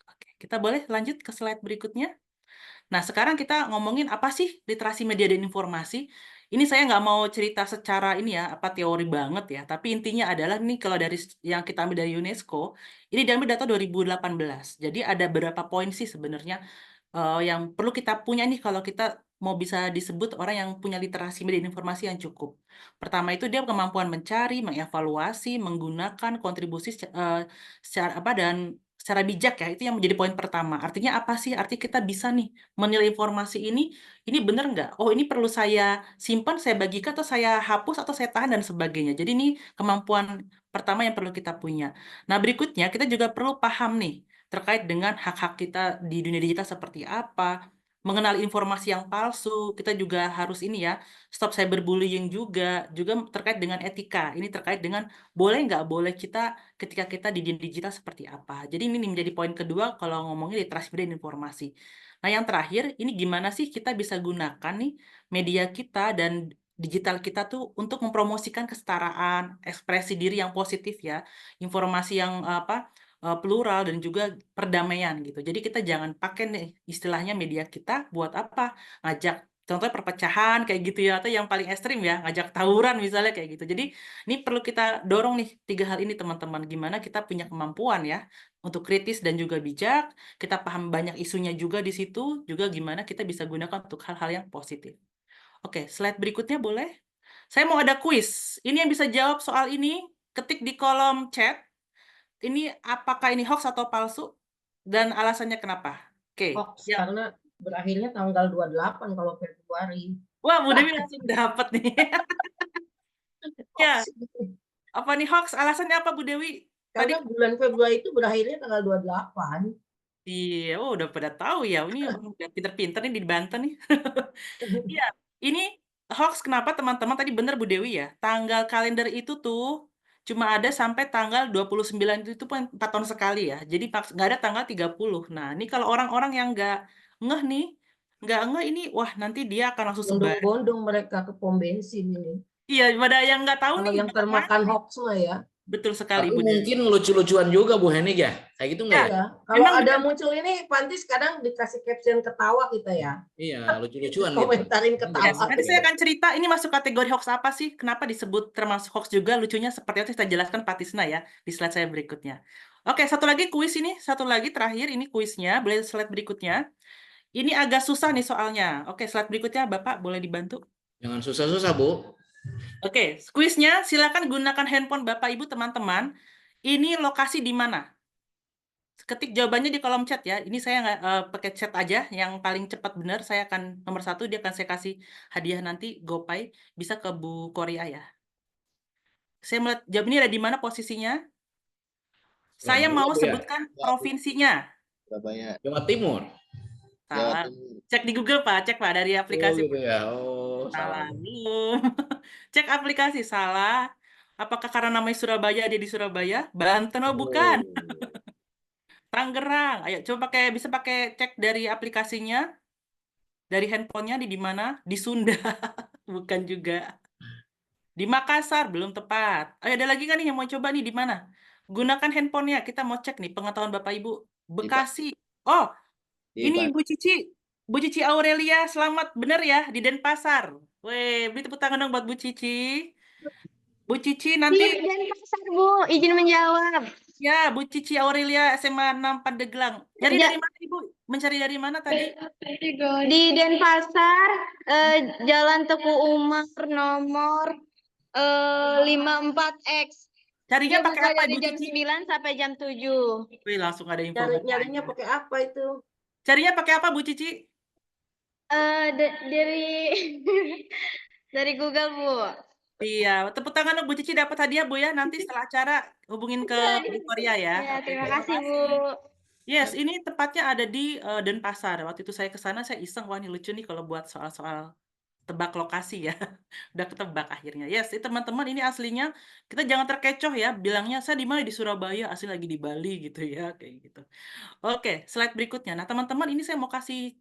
Oke, kita boleh lanjut ke slide berikutnya. Nah, sekarang kita ngomongin apa sih literasi media dan informasi. Ini saya nggak mau cerita secara ini ya, apa teori banget ya. Tapi intinya adalah nih kalau dari yang kita ambil dari UNESCO, ini diambil data 2018. Jadi ada beberapa poin sih sebenarnya yang perlu kita punya nih kalau kita mau bisa disebut orang yang punya literasi media dan informasi yang cukup. Pertama itu dia kemampuan mencari, mengevaluasi, menggunakan kontribusi secara apa dan secara bijak ya, itu yang menjadi poin pertama. Artinya apa sih? Artinya kita bisa nih menilai informasi ini benar nggak? Oh ini perlu saya simpan, saya bagikan, atau saya hapus, atau saya tahan, dan sebagainya. Jadi ini kemampuan pertama yang perlu kita punya. Nah berikutnya kita juga perlu paham nih, terkait dengan hak-hak kita di dunia digital seperti apa, mengenal informasi yang palsu, kita juga harus ini ya, stop cyberbullying juga terkait dengan etika, ini terkait dengan boleh nggak boleh kita ketika kita di dunia digital seperti apa. Jadi ini menjadi poin kedua kalau ngomongin literasi media dan informasi. Nah yang terakhir, ini gimana sih kita bisa gunakan nih media kita dan digital kita tuh untuk mempromosikan kesetaraan, ekspresi diri yang positif ya, informasi yang apa plural dan juga perdamaian gitu. Jadi kita jangan pakai nih istilahnya media kita buat apa? Ngajak Contohnya perpecahan kayak gitu ya, atau yang paling ekstrim ya, ngajak tawuran misalnya kayak gitu. Jadi ini perlu kita dorong nih 3 hal ini teman-teman. Gimana kita punya kemampuan ya untuk kritis dan juga bijak, kita paham banyak isunya juga di situ, juga gimana kita bisa gunakan untuk hal-hal yang positif. Oke, slide berikutnya boleh? Saya mau ada kuis. Ini yang bisa jawab soal ini, ketik di kolom chat. Ini apakah ini hoax atau palsu? Dan alasannya kenapa? Oke, Hoax yang karena berakhirnya tanggal 28 kalau Februari. wah, Bu Dewi langsung dapat nih. Ya, Hoax gitu. apa nih hoax? Alasannya apa Bu Dewi? Tadi Karena bulan Februari itu berakhirnya tanggal 28. iya, oh udah pada tahu ya. Ini orang udah pinter-pinter nih di Banten nih. Iya, ini hoax kenapa teman-teman tadi bener Bu Dewi ya. Tanggal kalender itu tuh cuma ada sampai tanggal 29 itu pun 4 tahun sekali ya. Jadi nggak ada tanggal 30. Nah, ini kalau orang-orang yang ngeh nih, nggak ngeh ini, wah nanti dia akan langsung sebar. Bondong-bondong mereka ke pom bensin ini. Iya, pada yang nggak tahu Kalau nih, yang jangan termakan main. hoax mah ya. Betul sekali Tapi Bu Dewi. mungkin lucu-lucuan juga Bu Henik ya. Kayak gitu nggak Ya, ya? Iya, kalau memang ada benar. muncul ini Pantis kadang dikasih caption ketawa kita ya. Iya, lucu-lucuan gitu. Komentarin Yes, ketawa. nanti saya akan cerita ini masuk kategori hoax apa sih? Kenapa disebut termasuk hoax juga? Lucunya seperti itu saya jelaskan Pak Tisna ya di slide saya berikutnya. Oke, satu lagi kuis ini, satu lagi terakhir ini kuisnya, boleh slide berikutnya. Ini agak susah nih soalnya. Oke, slide berikutnya Bapak boleh dibantu. Jangan susah-susah Bu. Oke, kuisnya silakan gunakan handphone Bapak Ibu teman-teman. Ini lokasi di mana? Ketik jawabannya di kolom chat ya. Ini saya nggak pakai chat aja, yang paling cepat benar. Saya akan nomor 1, dia akan saya kasih hadiah nanti GoPay, bisa ke Bu Korea ya. Saya melihat jawab ini ada di mana posisinya. Saya Luar mau Bu ya. sebutkan provinsinya. Surabaya. Jawa Timur. Jawa Salah. Timur. Cek di Google Pak, cek Pak dari Oh aplikasi. gitu ya. Oh, Salah. salah. Belum. Cek aplikasi salah. Apakah karena namanya Surabaya dia di Surabaya? Banten oh bukan. Oh. Tangerang. Ayo coba bisa pakai cek dari aplikasinya, dari handphonenya di mana? Di Sunda. Bukan juga. Di Makassar belum tepat. Ayo ada lagi nggak nih yang mau coba nih di mana? Gunakan handphonenya. Kita mau cek nih pengetahuan Bapak Ibu. Bekasi. Oh, Di ini Bandung. Bu Cici. Bu Cici Aurelia, selamat bener ya di Denpasar. Weh, beri tepuk tangan dong buat Bu Cici. Bu Cici nanti Iya, Denpasar, Bu. Izin menjawab. ya Bu Cici Aurelia SMA 6 Pandeglang. Nyari Ja- dari mana Ibu? Mencari dari mana tadi? Di Denpasar, Jalan Teku Umar nomor 54X. Carinya Dia pakai buka apa dari Bu jam Cici? 9 sampai jam 7. Wih, langsung ada info Nyarinya bukanya. pakai apa itu? Carinya pakai apa Bu Cici? Dari dari Google, Bu. Iya, tepuk tangan dong Bu Cici dapat hadiah Bu ya. Nanti setelah acara hubungin ke Bu Korea ya. Ya, Oke, terima terima kasih, Bu. kasih. Yes, ini tepatnya ada di Denpasar. Waktu itu saya ke sana, saya iseng, wah ini lucu nih kalau buat soal-soal tebak lokasi ya. Udah ketebak akhirnya. Yes, teman-teman ini aslinya kita jangan terkecoh ya. Bilangnya saya di mana di Surabaya, asli lagi di Bali gitu ya, kayak gitu. Oke, slide berikutnya. Nah, teman-teman, ini saya mau kasih,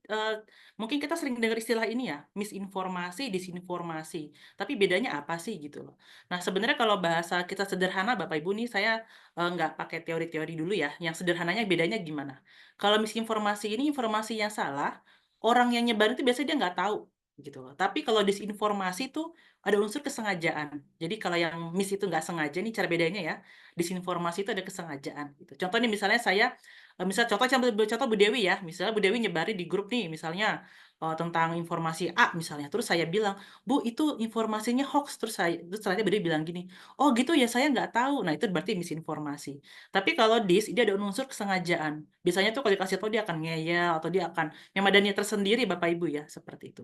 mungkin kita sering dengar istilah ini ya, misinformasi, disinformasi. Tapi bedanya apa sih gitu loh. Nah, sebenarnya kalau bahasa kita sederhana, Bapak Ibu nih, saya nggak pakai teori-teori dulu ya. Yang sederhananya bedanya gimana? Kalau misinformasi ini informasi yang salah, orang yang nyebar itu biasanya dia nggak tahu gitu loh. Tapi kalau disinformasi itu ada unsur kesengajaan. Jadi kalau yang mis itu nggak sengaja nih cara bedanya ya. Disinformasi itu ada kesengajaan gitu. Contohnya misalnya saya misal contoh Bu Dewi ya, misalnya Bu Dewi nyebarin di grup nih, misalnya tentang informasi A misalnya, terus saya bilang, Bu itu informasinya hoax, terus ternyata Bu Dewi bilang gini, oh gitu ya saya nggak tahu, nah itu berarti misinformasi. Tapi kalau dia ada unsur kesengajaan, biasanya tuh kalau dikasih tahu dia akan ngeyel atau dia akan yang ada niat tersendiri Bapak Ibu ya, seperti itu.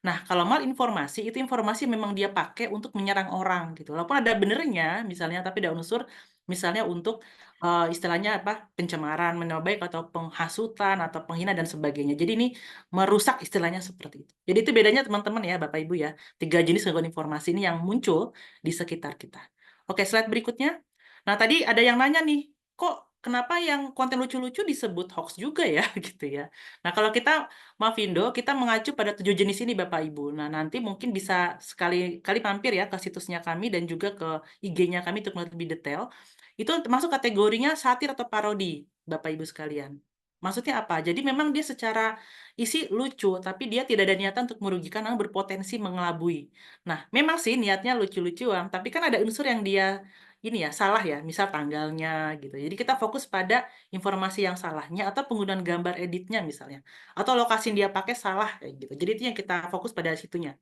Nah, kalau malinformasi itu informasi memang dia pakai untuk menyerang orang gitu. Walaupun ada benernya misalnya, tapi ada unsur misalnya untuk istilahnya apa pencemaran, nama baik atau penghasutan atau penghina dan sebagainya. Jadi ini merusak istilahnya seperti itu. Jadi itu bedanya teman-teman ya Bapak Ibu ya. 3 jenis gangguan informasi ini yang muncul di sekitar kita. Oke, slide berikutnya. Nah, tadi ada yang nanya nih, kok kenapa yang konten lucu-lucu disebut hoax juga ya gitu ya. Nah, kalau kita Mavindo, kita mengacu pada 7 jenis ini Bapak Ibu. Nah, nanti mungkin bisa sekali-kali mampir ya ke situsnya kami dan juga ke IG-nya kami untuk melihat lebih detail. Itu termasuk kategorinya satir atau parodi, Bapak Ibu sekalian. Maksudnya apa? Jadi memang dia secara isi lucu, tapi dia tidak ada niatan untuk merugikan yang berpotensi mengelabui. Nah, memang sih niatnya lucu-lucuan, tapi kan ada unsur yang dia ini ya salah ya, misal tanggalnya gitu. Jadi kita fokus pada informasi yang salahnya atau penggunaan gambar editnya misalnya, atau lokasi yang dia pakai salah kayak gitu. Jadi itu yang kita fokus pada situnya.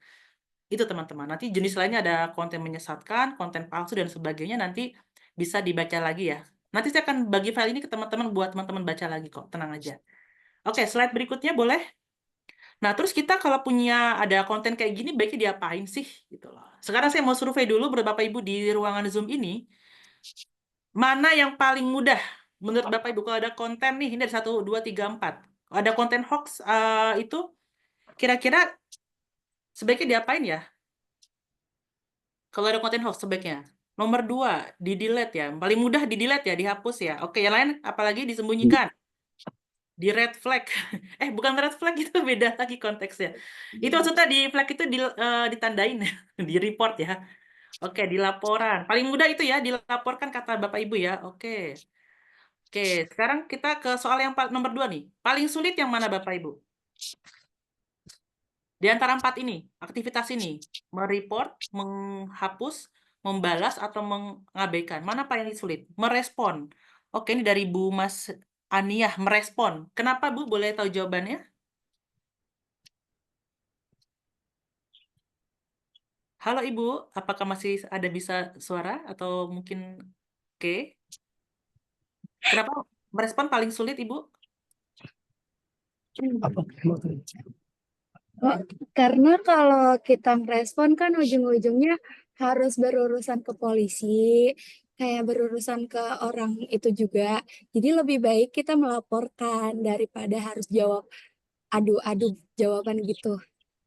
Itu teman-teman. Nanti jenis lainnya ada konten menyesatkan, konten palsu dan sebagainya, nanti bisa dibaca lagi ya. Nanti saya akan bagi file ini ke teman-teman buat teman-teman baca lagi kok, tenang aja. Oke, slide berikutnya boleh? Nah, terus kita kalau punya ada konten kayak gini, baiknya diapain sih? Gitu loh. Sekarang saya mau survei dulu Bapak Ibu di ruangan Zoom ini, mana yang paling mudah menurut Bapak Ibu kalau ada konten nih, ini ada 1, 2, 3, 4. Ada konten hoax itu kira-kira sebaiknya diapain ya? Kalau ada konten hoax sebaiknya. Nomor 2, di-delete ya. Paling mudah di-delete ya, dihapus ya. Oke, yang lain apalagi disembunyikan. Di red flag. Bukan red flag itu beda lagi konteksnya. Itu maksudnya di flag itu ditandain, di report ya. Oke, di laporan. Paling mudah itu ya, dilaporkan kata Bapak Ibu ya. Oke. Oke, sekarang kita ke soal yang nomor 2 nih. Paling sulit yang mana Bapak Ibu? Di antara 4 ini, aktivitas ini, mereport, menghapus, membalas, atau mengabaikan. Mana paling sulit? Merespon. Oke, ini dari Bu Mas Aniah, merespon. Kenapa Bu? Boleh tahu jawabannya? Halo Ibu, apakah masih ada bisa suara? Atau mungkin oke? Kenapa merespon paling sulit Ibu? Karena kalau kita merespon kan ujung-ujungnya harus berurusan ke polisi, kayak berurusan ke orang itu juga. Jadi lebih baik kita melaporkan daripada harus jawab adu-adu jawaban gitu.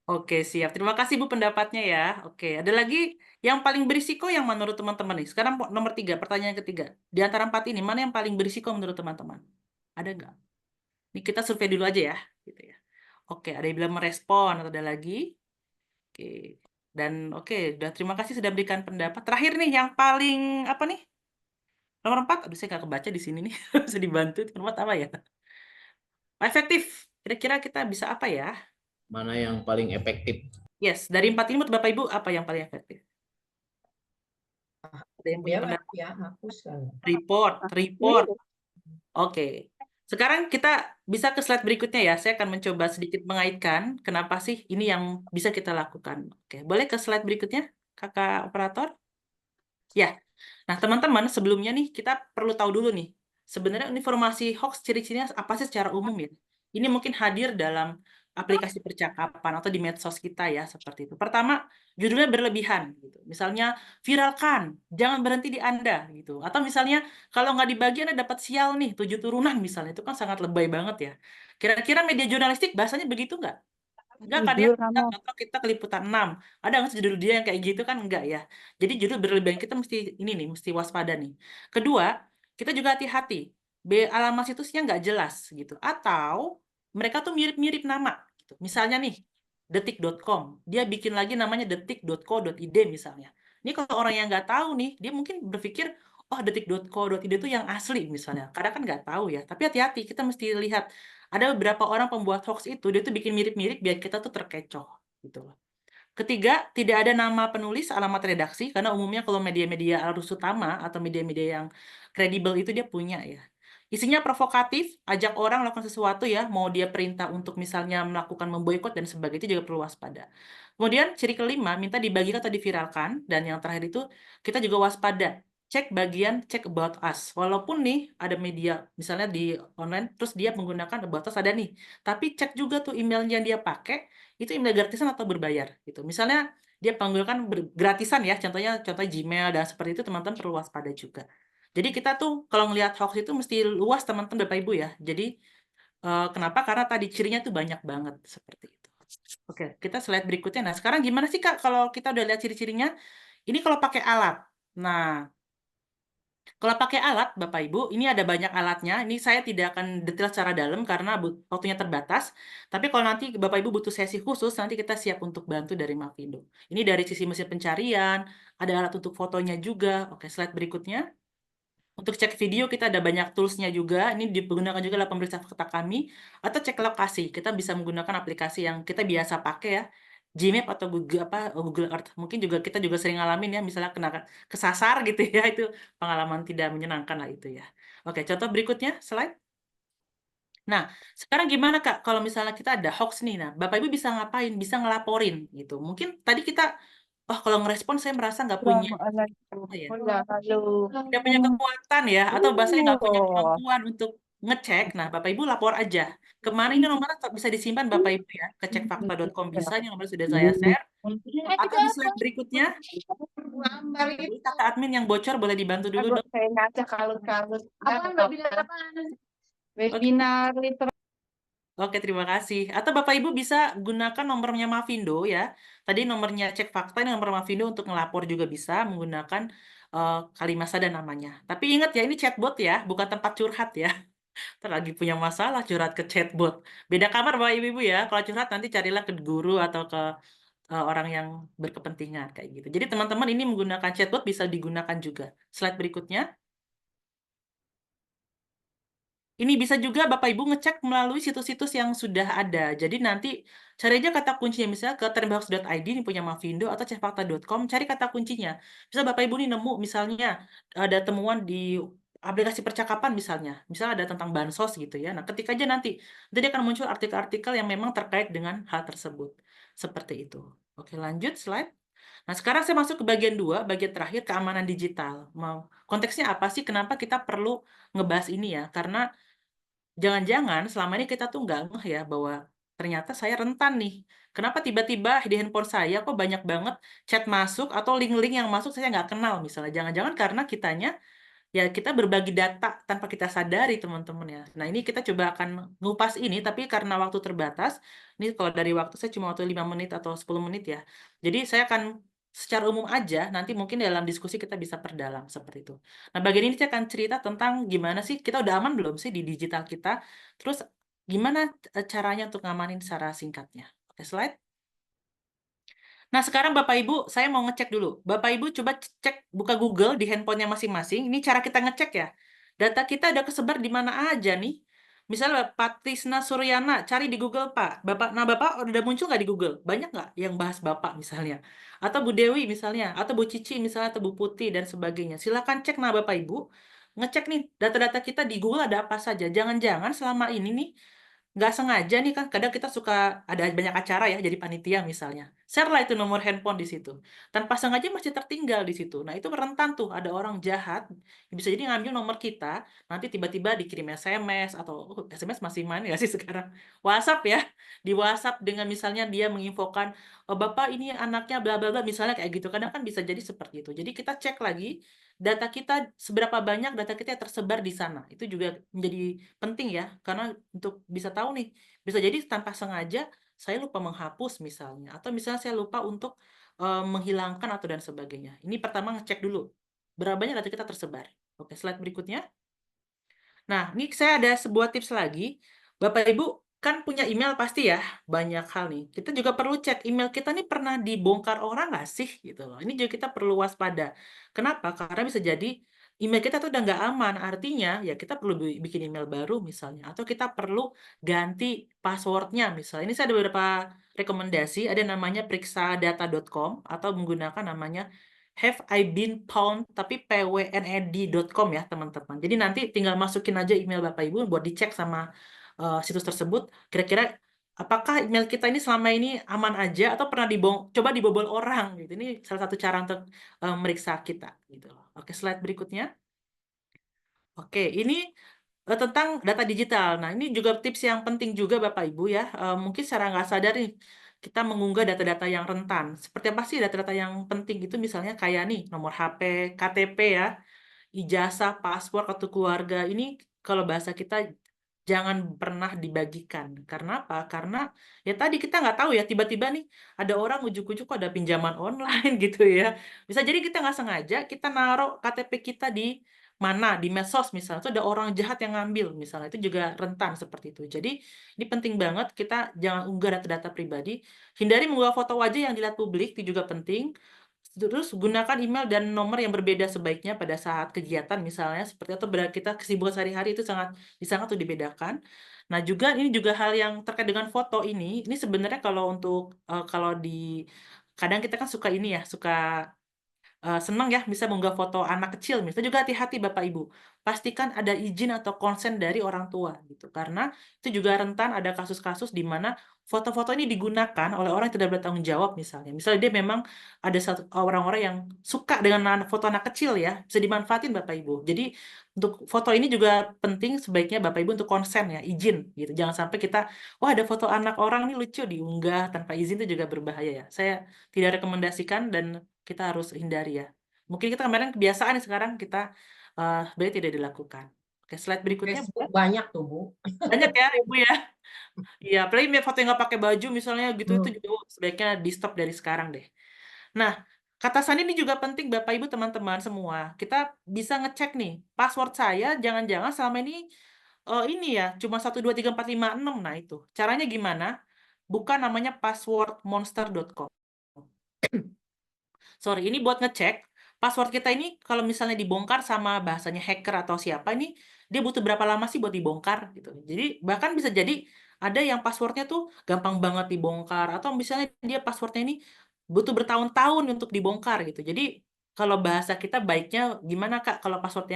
Oke, siap. Terima kasih Bu pendapatnya ya. Oke, ada lagi yang paling berisiko yang menurut teman-teman nih. Sekarang nomor 3, pertanyaan ketiga. Di antara 4 ini, mana yang paling berisiko menurut teman-teman? Ada nggak? Ini kita survei dulu aja ya. Gitu ya. Oke, ada yang bilang merespon atau ada lagi? Oke. Dan oke, udah terima kasih sudah berikan pendapat. Terakhir nih, yang paling apa nih? Nomor 4, aduh saya nggak kebaca di sini nih. Bisa dibantu. Nomor 4 apa ya? Efektif. Kira-kira kita bisa apa ya? Mana yang paling efektif? Yes, dari 4 ini menurut Bapak Ibu apa yang paling efektif? Ada yang punya pendapat? Ya, hapus kan. Report. Oke. Sekarang kita bisa ke slide berikutnya ya. Saya akan mencoba sedikit mengaitkan kenapa sih ini yang bisa kita lakukan. Oke, boleh ke slide berikutnya, Kakak operator? Ya. Nah, teman-teman, sebelumnya nih kita perlu tahu dulu nih. Sebenarnya informasi hoax ciri-cirinya apa sih secara umum ya? Ini mungkin hadir dalam aplikasi percakapan atau di medsos kita ya, seperti itu. Pertama, judulnya berlebihan gitu. Misalnya viralkan, jangan berhenti di Anda gitu. Atau misalnya kalau nggak dibagi Anda dapat sial nih, 7 turunan misalnya. Itu kan sangat lebay banget ya. Kira-kira media jurnalistik bahasanya begitu nggak? Enggak kan ya, contoh kita ke Liputan 6. Ada nggak sih judul dia yang kayak gitu kan? Enggak ya. Jadi judul berlebihan kita mesti ini nih, mesti waspada nih. Kedua, kita juga hati-hati. Alamat situsnya nggak jelas gitu. Atau mereka tuh mirip-mirip nama. Gitu. Misalnya nih, detik.com. Dia bikin lagi namanya detik.co.id misalnya. Ini kalau orang yang nggak tahu nih, dia mungkin berpikir, oh detik.co.id itu yang asli misalnya. Karena kan nggak tahu ya. Tapi hati-hati, kita mesti lihat ada beberapa orang pembuat hoax itu dia tuh bikin mirip-mirip biar kita tuh terkecoh gitu loh. Ketiga, tidak ada nama penulis, alamat redaksi karena umumnya kalau media-media arus utama atau media-media yang kredibel itu dia punya ya. Isinya provokatif, ajak orang melakukan sesuatu ya, mau dia perintah untuk misalnya melakukan memboikot dan sebagainya itu juga perlu waspada. Kemudian ciri kelima, minta dibagikan atau diviralkan dan yang terakhir itu kita juga waspada. Cek bagian check about us. Walaupun nih ada media misalnya di online terus dia menggunakan about us ada nih. Tapi cek juga tuh email yang dia pakai itu email gratisan atau berbayar gitu. Misalnya dia menggunakan gratisan ya, contohnya Gmail dan seperti itu teman-teman perlu waspada juga. Jadi kita tuh kalau ngelihat hoax itu mesti luas teman-teman Bapak Ibu ya. Jadi kenapa? Karena tadi cirinya tuh banyak banget seperti itu. Oke, kita slide berikutnya. Nah, sekarang gimana sih Kak kalau kita udah lihat ciri-cirinya? Ini kalau pakai alat. Nah, kalau pakai alat, Bapak Ibu, ini ada banyak alatnya. Ini saya tidak akan detail secara dalam karena waktunya terbatas. Tapi kalau nanti Bapak Ibu butuh sesi khusus, nanti kita siap untuk bantu dari Mavindo. Ini dari sisi mesin pencarian, ada alat untuk fotonya juga. Oke, slide berikutnya. Untuk cek video kita ada banyak toolsnya juga. Ini digunakan juga dalam pemeriksaan fakta kami. Atau cek lokasi. Kita bisa menggunakan aplikasi yang kita biasa pakai ya. Gmap atau Google Earth. Mungkin juga kita juga sering ngalamin ya. Misalnya kena kesasar gitu ya. Itu pengalaman tidak menyenangkan lah itu ya. Oke, contoh berikutnya. Slide. Nah, sekarang gimana Kak kalau misalnya kita ada hoax nih? Nah, Bapak Ibu bisa ngapain? Bisa ngelaporin gitu. Mungkin tadi kita, kalau ngerespon saya merasa nggak punya nggak punya kekuatan ya, atau bahasanya nggak punya kemampuan untuk ngecek. Nah, Bapak Ibu lapor aja. Kemana ini nomornya bisa disimpan Bapak Ibu ya, ke cekfakta.com bisa, ini nomor sudah saya share. Atau di slide berikutnya, ini kata admin yang bocor boleh dibantu dulu dong. Webinar Oke, terima kasih. Atau Bapak Ibu bisa gunakan nomornya Mavindo ya. Tadi nomornya Cek Fakta, ini nomor Mavindo untuk ngelapor juga bisa menggunakan Kalimasa dan namanya. Tapi ingat ya, ini chatbot ya, bukan tempat curhat ya. Ntar lagi punya masalah curhat ke chatbot. Beda kamar Bapak Ibu ya. Kalau curhat nanti carilah ke guru atau ke orang yang berkepentingan kayak gitu. Jadi teman-teman ini menggunakan chatbot bisa digunakan juga. Slide berikutnya. Ini bisa juga Bapak Ibu ngecek melalui situs-situs yang sudah ada. Jadi nanti cari aja kata kuncinya, misalnya ke termbox.id, ini punya Mavindo, atau cekfakta.com, cari kata kuncinya. Bisa Bapak Ibu nih nemu misalnya ada temuan di aplikasi percakapan misalnya ada tentang bansos gitu ya. Nah, ketik aja nanti dia akan muncul artikel-artikel yang memang terkait dengan hal tersebut. Seperti itu. Oke, lanjut slide. Nah, sekarang saya masuk ke bagian 2, bagian terakhir, keamanan digital. Konteksnya apa sih? Kenapa kita perlu ngebahas ini ya? Karena jangan-jangan selama ini kita tuh nggak ngeh ya bahwa ternyata saya rentan nih. Kenapa tiba-tiba di handphone saya kok banyak banget chat masuk atau link-link yang masuk saya nggak kenal misalnya. Jangan-jangan karena kitanya ya kita berbagi data tanpa kita sadari teman-teman ya. Nah ini kita coba akan ngupas ini tapi karena waktu terbatas. Ini kalau dari waktu saya cuma waktu 5 menit atau 10 menit ya. Jadi saya akan secara umum aja, nanti mungkin dalam diskusi kita bisa perdalam seperti itu. Nah, bagian ini saya akan cerita tentang gimana sih, kita udah aman belum sih di digital kita, terus gimana caranya untuk ngamanin secara singkatnya. Oke, slide. Nah, sekarang Bapak Ibu, saya mau ngecek dulu. Bapak Ibu coba cek, buka Google di handphonenya masing-masing. Ini cara kita ngecek ya. Data kita ada kesebar di mana aja nih. Misalnya Pak Tisna Suryana, cari di Google Pak. Bapak udah muncul nggak di Google? Banyak nggak yang bahas Bapak misalnya? Atau Bu Dewi misalnya, atau Bu Cici misalnya, atau Bu Putih dan sebagainya. Silakan cek Bapak Ibu. Ngecek nih, data-data kita di Google ada apa saja. Jangan-jangan selama ini nih, nggak sengaja nih kan kadang kita suka ada banyak acara ya jadi panitia misalnya share lah itu nomor handphone di situ tanpa sengaja masih tertinggal di situ. Nah itu rentan tuh ada orang jahat bisa jadi ngambil nomor kita nanti tiba-tiba dikirim SMS atau SMS masih mana ya sih sekarang WhatsApp ya di WhatsApp dengan misalnya dia menginfokan Bapak ini anaknya bla bla bla misalnya kayak gitu kadang kan bisa jadi seperti itu. Jadi kita cek lagi data kita seberapa banyak data kita yang tersebar di sana itu juga menjadi penting ya karena untuk bisa tahu nih bisa jadi tanpa sengaja saya lupa menghapus misalnya atau misalnya saya lupa untuk menghilangkan atau dan sebagainya. Ini pertama ngecek dulu berapa banyak data kita tersebar. Oke, slide berikutnya. Nah, ini saya ada sebuah tips lagi. Bapak Ibu kan punya email pasti ya, banyak hal nih. Kita juga perlu cek email kita nih pernah dibongkar orang nggak sih gitu loh. Ini juga kita perlu waspada. Kenapa? Karena bisa jadi email kita tuh udah nggak aman. Artinya ya kita perlu bikin email baru misalnya. Atau kita perlu ganti passwordnya misalnya. Ini saya ada beberapa rekomendasi. Ada namanya periksadata.com atau menggunakan namanya Have I Been Pwned tapi pwned.com ya teman-teman. Jadi nanti tinggal masukin aja email Bapak Ibu buat dicek sama situs tersebut. Kira-kira apakah email kita ini selama ini aman aja atau pernah coba dibobol orang gitu. Ini salah satu cara untuk meriksa kita gitu. Oke, slide berikutnya. Oke, ini tentang data digital. Nah, ini juga tips yang penting juga Bapak Ibu ya. Mungkin secara nggak sadar nih, kita mengunggah data-data yang rentan. Seperti apa sih data-data yang penting itu misalnya kayak nih, nomor HP, KTP ya, ijazah, paspor, kartu keluarga. Ini kalau bahasa kita jangan pernah dibagikan. Karena apa? Karena ya tadi kita nggak tahu ya, tiba-tiba nih ada orang ujuk-ujuk ada pinjaman online gitu ya. Bisa jadi kita nggak sengaja, kita naruh KTP kita di mana di medsos misalnya itu ada orang jahat yang ngambil misalnya itu juga rentan seperti itu. Jadi ini penting banget kita jangan unggah data-data pribadi, hindari mengunggah foto wajah yang dilihat publik itu juga penting. Terus gunakan email dan nomor yang berbeda sebaiknya pada saat kegiatan misalnya seperti atau kita kesibukan sehari-hari itu sangat tuh dibedakan. Nah juga ini juga hal yang terkait dengan foto ini sebenarnya kalau untuk kalau di kadang kita kan suka ini ya suka senang ya bisa mengunggah foto anak kecil misalnya juga hati-hati Bapak Ibu pastikan ada izin atau konsen dari orang tua gitu karena itu juga rentan ada kasus-kasus di mana foto-foto ini digunakan oleh orang yang tidak bertanggung jawab misalnya dia memang ada satu orang-orang yang suka dengan foto anak kecil ya bisa dimanfaatin Bapak Ibu jadi untuk foto ini juga penting sebaiknya Bapak Ibu untuk konsen ya izin gitu jangan sampai kita wah ada foto anak orang nih lucu diunggah tanpa izin itu juga berbahaya ya saya tidak rekomendasikan dan kita harus hindari ya. Mungkin kita kemarin kebiasaan nih sekarang kita sebenarnya tidak dilakukan. Oke, slide berikutnya Bu. Facebook banyak tuh, Bu. Banyak ya Ibu ya. Iya, apalagi foto yang nggak pakai baju misalnya gitu itu juga sebaiknya di stop dari sekarang deh. Nah, kata sandi ini juga penting Bapak Ibu teman-teman semua. Kita bisa ngecek nih password saya jangan-jangan selama ini ya cuma 123456. Nah itu caranya gimana? Buka namanya passwordmonster.com. Sorry, ini buat ngecek password kita ini kalau misalnya dibongkar sama bahasanya hacker atau siapa ini dia butuh berapa lama sih buat dibongkar gitu. Jadi bahkan bisa jadi ada yang passwordnya tuh gampang banget dibongkar atau misalnya dia passwordnya ini butuh bertahun-tahun untuk dibongkar gitu. Jadi kalau bahasa kita baiknya gimana Kak kalau password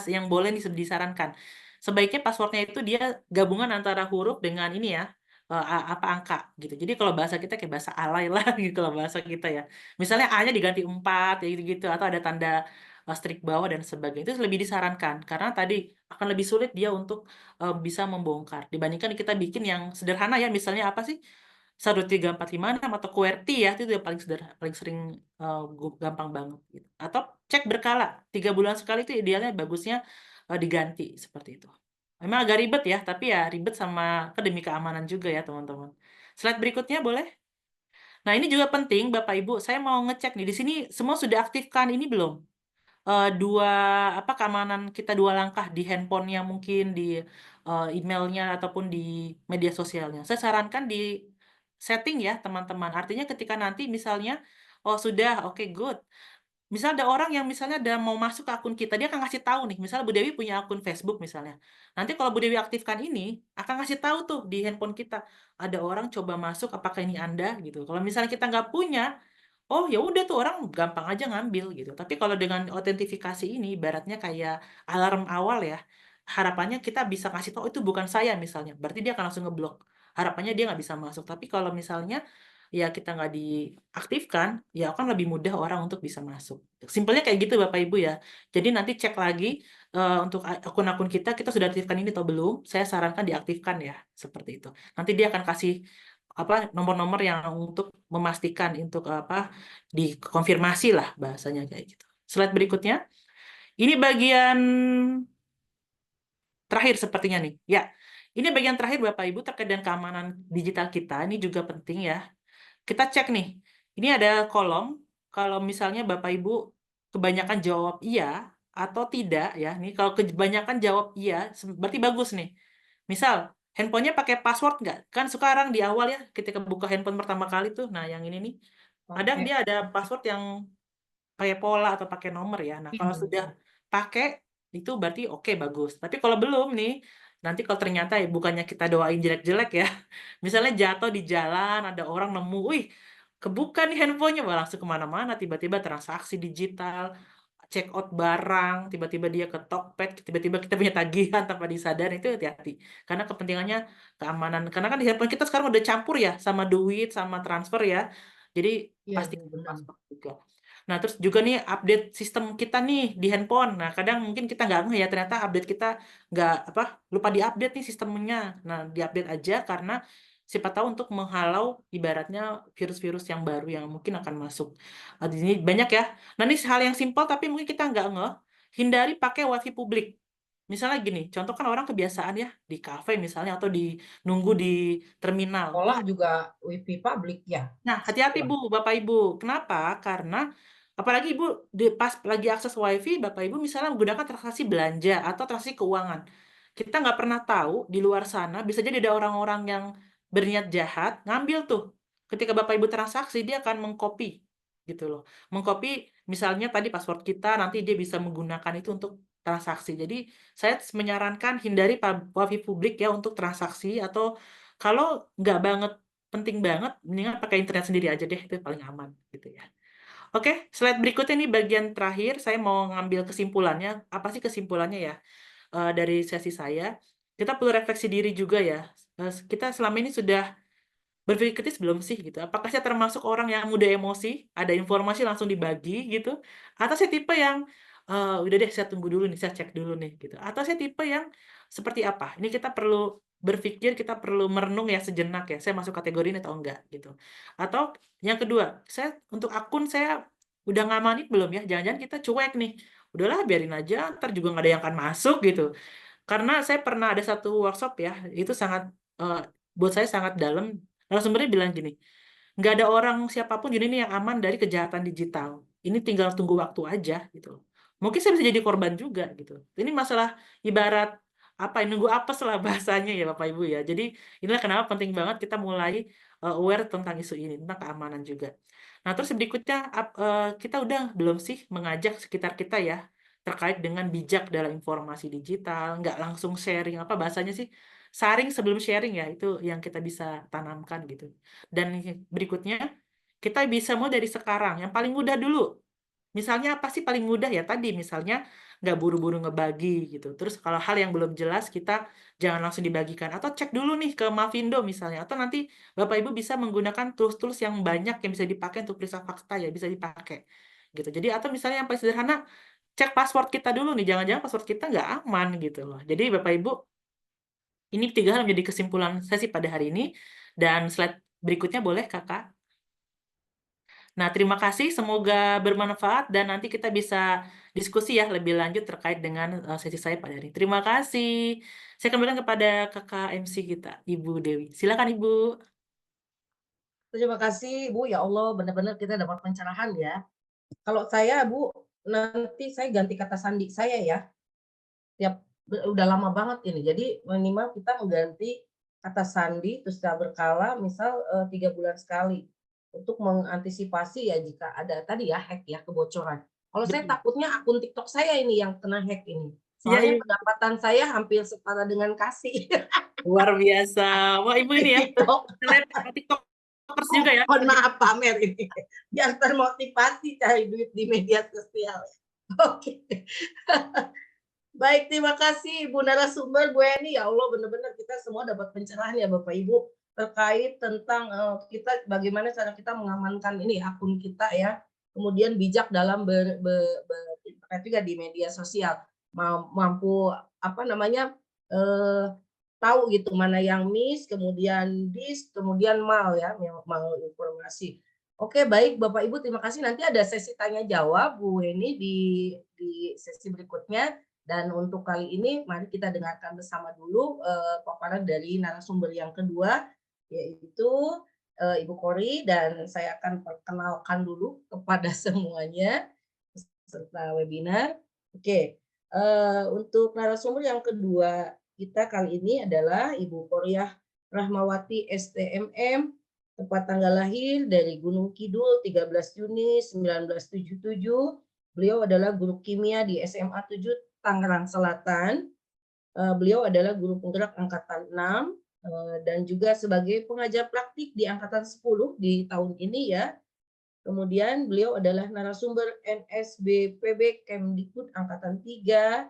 yang boleh disarankan? Sebaiknya passwordnya itu dia gabungan antara huruf dengan ini ya apa angka gitu. Jadi kalau bahasa kita kayak bahasa alay lah gitu kalau bahasa kita ya. Misalnya A-nya diganti 4 ya gitu-gitu atau ada tanda strik bawah dan sebagainya. Itu lebih disarankan karena tadi akan lebih sulit dia untuk bisa membongkar dibandingkan kita bikin yang sederhana ya misalnya apa sih 12345 atau QWERTY ya itu yang paling sering gampang banget gitu. Atau cek berkala 3 bulan sekali itu idealnya bagusnya diganti seperti itu. Memang agak ribet ya, tapi ya ribet sama demi keamanan juga ya teman-teman. Slide berikutnya boleh? Nah ini juga penting Bapak Ibu, saya mau ngecek nih di sini semua sudah aktifkan ini belum? Dua keamanan kita 2 langkah di handphonenya mungkin di emailnya ataupun di media sosialnya. Saya sarankan di setting ya teman-teman. Artinya ketika nanti misalnya oh sudah oke good. Misal ada orang yang misalnya ada mau masuk ke akun kita, dia akan ngasih tahu nih, misalnya Bu Dewi punya akun Facebook misalnya. Nanti kalau Bu Dewi aktifkan ini, akan ngasih tahu tuh di handphone kita, ada orang coba masuk, apakah ini Anda gitu. Kalau misalnya kita nggak punya, oh ya udah tuh orang gampang aja ngambil gitu. Tapi kalau dengan autentifikasi ini, ibaratnya kayak alarm awal ya, harapannya kita bisa kasih tahu "Oh, itu bukan saya misalnya, berarti dia akan langsung ngeblok. Harapannya dia nggak bisa masuk. Tapi kalau misalnya ya kita nggak diaktifkan, ya akan lebih mudah orang untuk bisa masuk. Simpelnya kayak gitu Bapak Ibu ya. Jadi nanti cek lagi untuk akun-akun kita sudah aktifkan ini atau belum. Saya sarankan diaktifkan ya, seperti itu. Nanti dia akan kasih nomor-nomor yang untuk memastikan untuk dikonfirmasi lah bahasanya kayak gitu. Slide berikutnya. Ini bagian terakhir sepertinya nih. Ya, ini bagian terakhir Bapak Ibu terkait dengan keamanan digital kita. Ini juga penting ya. Kita cek nih. Ini ada kolom. Kalau misalnya Bapak Ibu kebanyakan jawab iya atau tidak ya. Nih kalau kebanyakan jawab iya, berarti bagus nih. Misal, handphonenya pakai password nggak? Kan sekarang di awal ya, ketika buka handphone pertama kali tuh, nah yang ini nih, kadang dia ada password yang pakai pola atau pakai nomor ya. Nah, kalau sudah pakai, itu berarti oke, bagus. Tapi kalau belum nih, nanti kalau ternyata ya bukannya kita doain jelek-jelek ya, misalnya jatuh di jalan, ada orang nemu, wih, kebuka nih handphonenya, wah langsung kemana-mana, tiba-tiba transaksi digital, check out barang, tiba-tiba dia ke Tokped, tiba-tiba kita punya tagihan tanpa disadari, itu hati-hati. Karena kepentingannya keamanan. Karena kan di handphone kita sekarang udah campur ya, sama duit, sama transfer ya. Jadi pasti transfer juga. Nah, terus juga nih update sistem kita nih di handphone. Nah, kadang mungkin kita nggak ngeh ya, ternyata update kita nggak lupa diupdate nih sistemnya. Nah, diupdate aja karena siapa tahu untuk menghalau ibaratnya virus-virus yang baru yang mungkin akan masuk. Di sini banyak ya. Nah, ini hal yang simpel tapi mungkin kita nggak ngeh. Hindari pakai wifi publik. Misalnya gini, contoh kan orang kebiasaan ya di kafe misalnya atau nunggu di terminal. Sekolah juga wifi publik ya. Nah, hati-hati Bu, Bapak Ibu. Kenapa? Karena apalagi Ibu pas lagi akses WiFi, Bapak Ibu misalnya menggunakan transaksi belanja atau transaksi keuangan. Kita nggak pernah tahu di luar sana bisa jadi ada orang-orang yang berniat jahat ngambil tuh. Ketika Bapak Ibu transaksi, dia akan mengcopy gitu loh. Mengcopy misalnya tadi password kita, nanti dia bisa menggunakan itu untuk transaksi. Jadi saya menyarankan hindari wifi publik ya untuk transaksi, atau kalau nggak banget penting banget, mendingan pakai internet sendiri aja deh, itu paling aman gitu ya. Oke, slide berikutnya nih bagian terakhir, saya mau ngambil kesimpulannya. Apa sih kesimpulannya ya dari sesi saya? Kita perlu refleksi diri juga ya. Kita selama ini sudah berpikir kritis belum sih gitu? Apakah saya termasuk orang yang mudah emosi, ada informasi langsung dibagi gitu? Atau saya tipe yang udah deh saya tunggu dulu nih, saya cek dulu nih gitu. Atau saya tipe yang seperti apa? Ini kita perlu berpikir, kita perlu merenung ya sejenak ya. Saya masuk kategori ini atau enggak gitu. Atau yang kedua, saya untuk akun saya udah ngamanin belum ya? Jangan-jangan kita cuek nih. Udahlah biarin aja, ntar juga nggak ada yang akan masuk gitu. Karena saya pernah ada satu workshop ya, itu sangat buat saya sangat dalam. Narasumbernya bilang gini, nggak ada orang siapapun di dunia yang aman dari kejahatan digital. Ini tinggal tunggu waktu aja gitu. Mungkin saya bisa jadi korban juga gitu. Ini masalah ibarat apa ya, nunggu apes lah bahasanya ya Bapak Ibu ya. Jadi inilah kenapa penting banget kita mulai aware tentang isu ini, tentang keamanan juga. Nah, terus berikutnya kita udah belum sih mengajak sekitar kita ya terkait dengan bijak dalam informasi digital, nggak langsung sharing, apa bahasanya sih? Saring sebelum sharing ya, itu yang kita bisa tanamkan gitu. Dan berikutnya, kita bisa mau dari sekarang, yang paling mudah dulu. Misalnya apa sih paling mudah ya tadi, misalnya nggak buru-buru ngebagi gitu. Terus kalau hal yang belum jelas, kita jangan langsung dibagikan. Atau cek dulu nih ke Mavindo misalnya. Atau nanti Bapak Ibu bisa menggunakan tools-tools yang banyak yang bisa dipakai untuk periksa fakta ya, bisa dipakai. Gitu. Jadi atau misalnya yang paling sederhana, cek password kita dulu nih, jangan-jangan password kita nggak aman gitu loh. Jadi Bapak Ibu, ini 3 hal menjadi kesimpulan sesi pada hari ini, dan slide berikutnya boleh Kakak. Nah, terima kasih, semoga bermanfaat, dan nanti kita bisa diskusi ya lebih lanjut terkait dengan sesi saya pada hari ini. Terima kasih. Saya kembalikan kepada Kakak MC kita, Ibu Dewi. Silakan Ibu. Terima kasih Bu, ya Allah benar-benar kita dapat pencerahan ya. Kalau saya Bu, nanti saya ganti kata sandi saya ya. Udah lama banget ini. Jadi minimal kita mengganti kata sandi terus secara berkala, misal 3 bulan sekali untuk mengantisipasi ya jika ada tadi ya hack ya, kebocoran. Kalau saya Betul. takutnya akun TikTok saya ini yang kena hack ini. Iya, Soalnya iya. pendapatan saya hampir setara dengan kasih. Luar biasa. Wah, Ibu ini ya, TikTok. TikTokers juga ya. Mohon maaf pamer ini. Biar termotivasi cari duit di media sosial. Oke. Baik, terima kasih Ibu narasumber, Bu Eni. Ya Allah, benar-benar kita semua dapat pencerahan ya Bapak Ibu terkait tentang kita bagaimana cara kita mengamankan ini akun kita ya. Kemudian bijak dalam berinternet juga di media sosial. Mampu apa namanya tahu gitu mana yang miss, kemudian dis, kemudian mal ya, mal informasi. Oke, baik Bapak Ibu, terima kasih. Nanti ada sesi tanya jawab Bu Eni di sesi berikutnya. Dan untuk kali ini, mari kita dengarkan bersama dulu paparan dari narasumber yang kedua, yaitu Ibu Kori, dan saya akan perkenalkan dulu kepada semuanya peserta webinar. Oke, untuk narasumber yang kedua kita kali ini adalah Ibu Koriah Rahmawati STMM, tempat tanggal lahir dari Gunung Kidul 13 Juni 1977. Beliau adalah guru kimia di SMA 7 Tangerang Selatan. Beliau adalah guru penggerak Angkatan 6 dan juga sebagai pengajar praktik di Angkatan 10 di tahun ini ya. Kemudian beliau adalah narasumber NSBPB Kemdikbud Angkatan 3.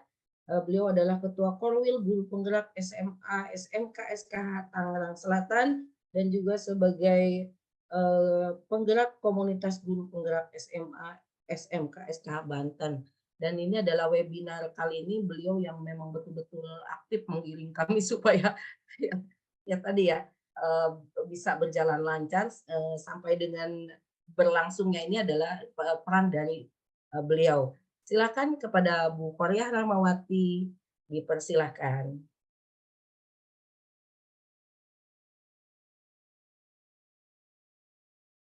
Beliau adalah Ketua Korwil Guru Penggerak SMA SMK SKH Tangerang Selatan dan juga sebagai penggerak komunitas guru penggerak SMA SMK SKH Banten. Dan ini adalah webinar kali ini beliau yang memang betul-betul aktif mengiring kami supaya ya tadi ya bisa berjalan lancar sampai dengan berlangsungnya ini adalah peran dari beliau. Silakan kepada Bu Koriah Rahmawati, dipersilahkan.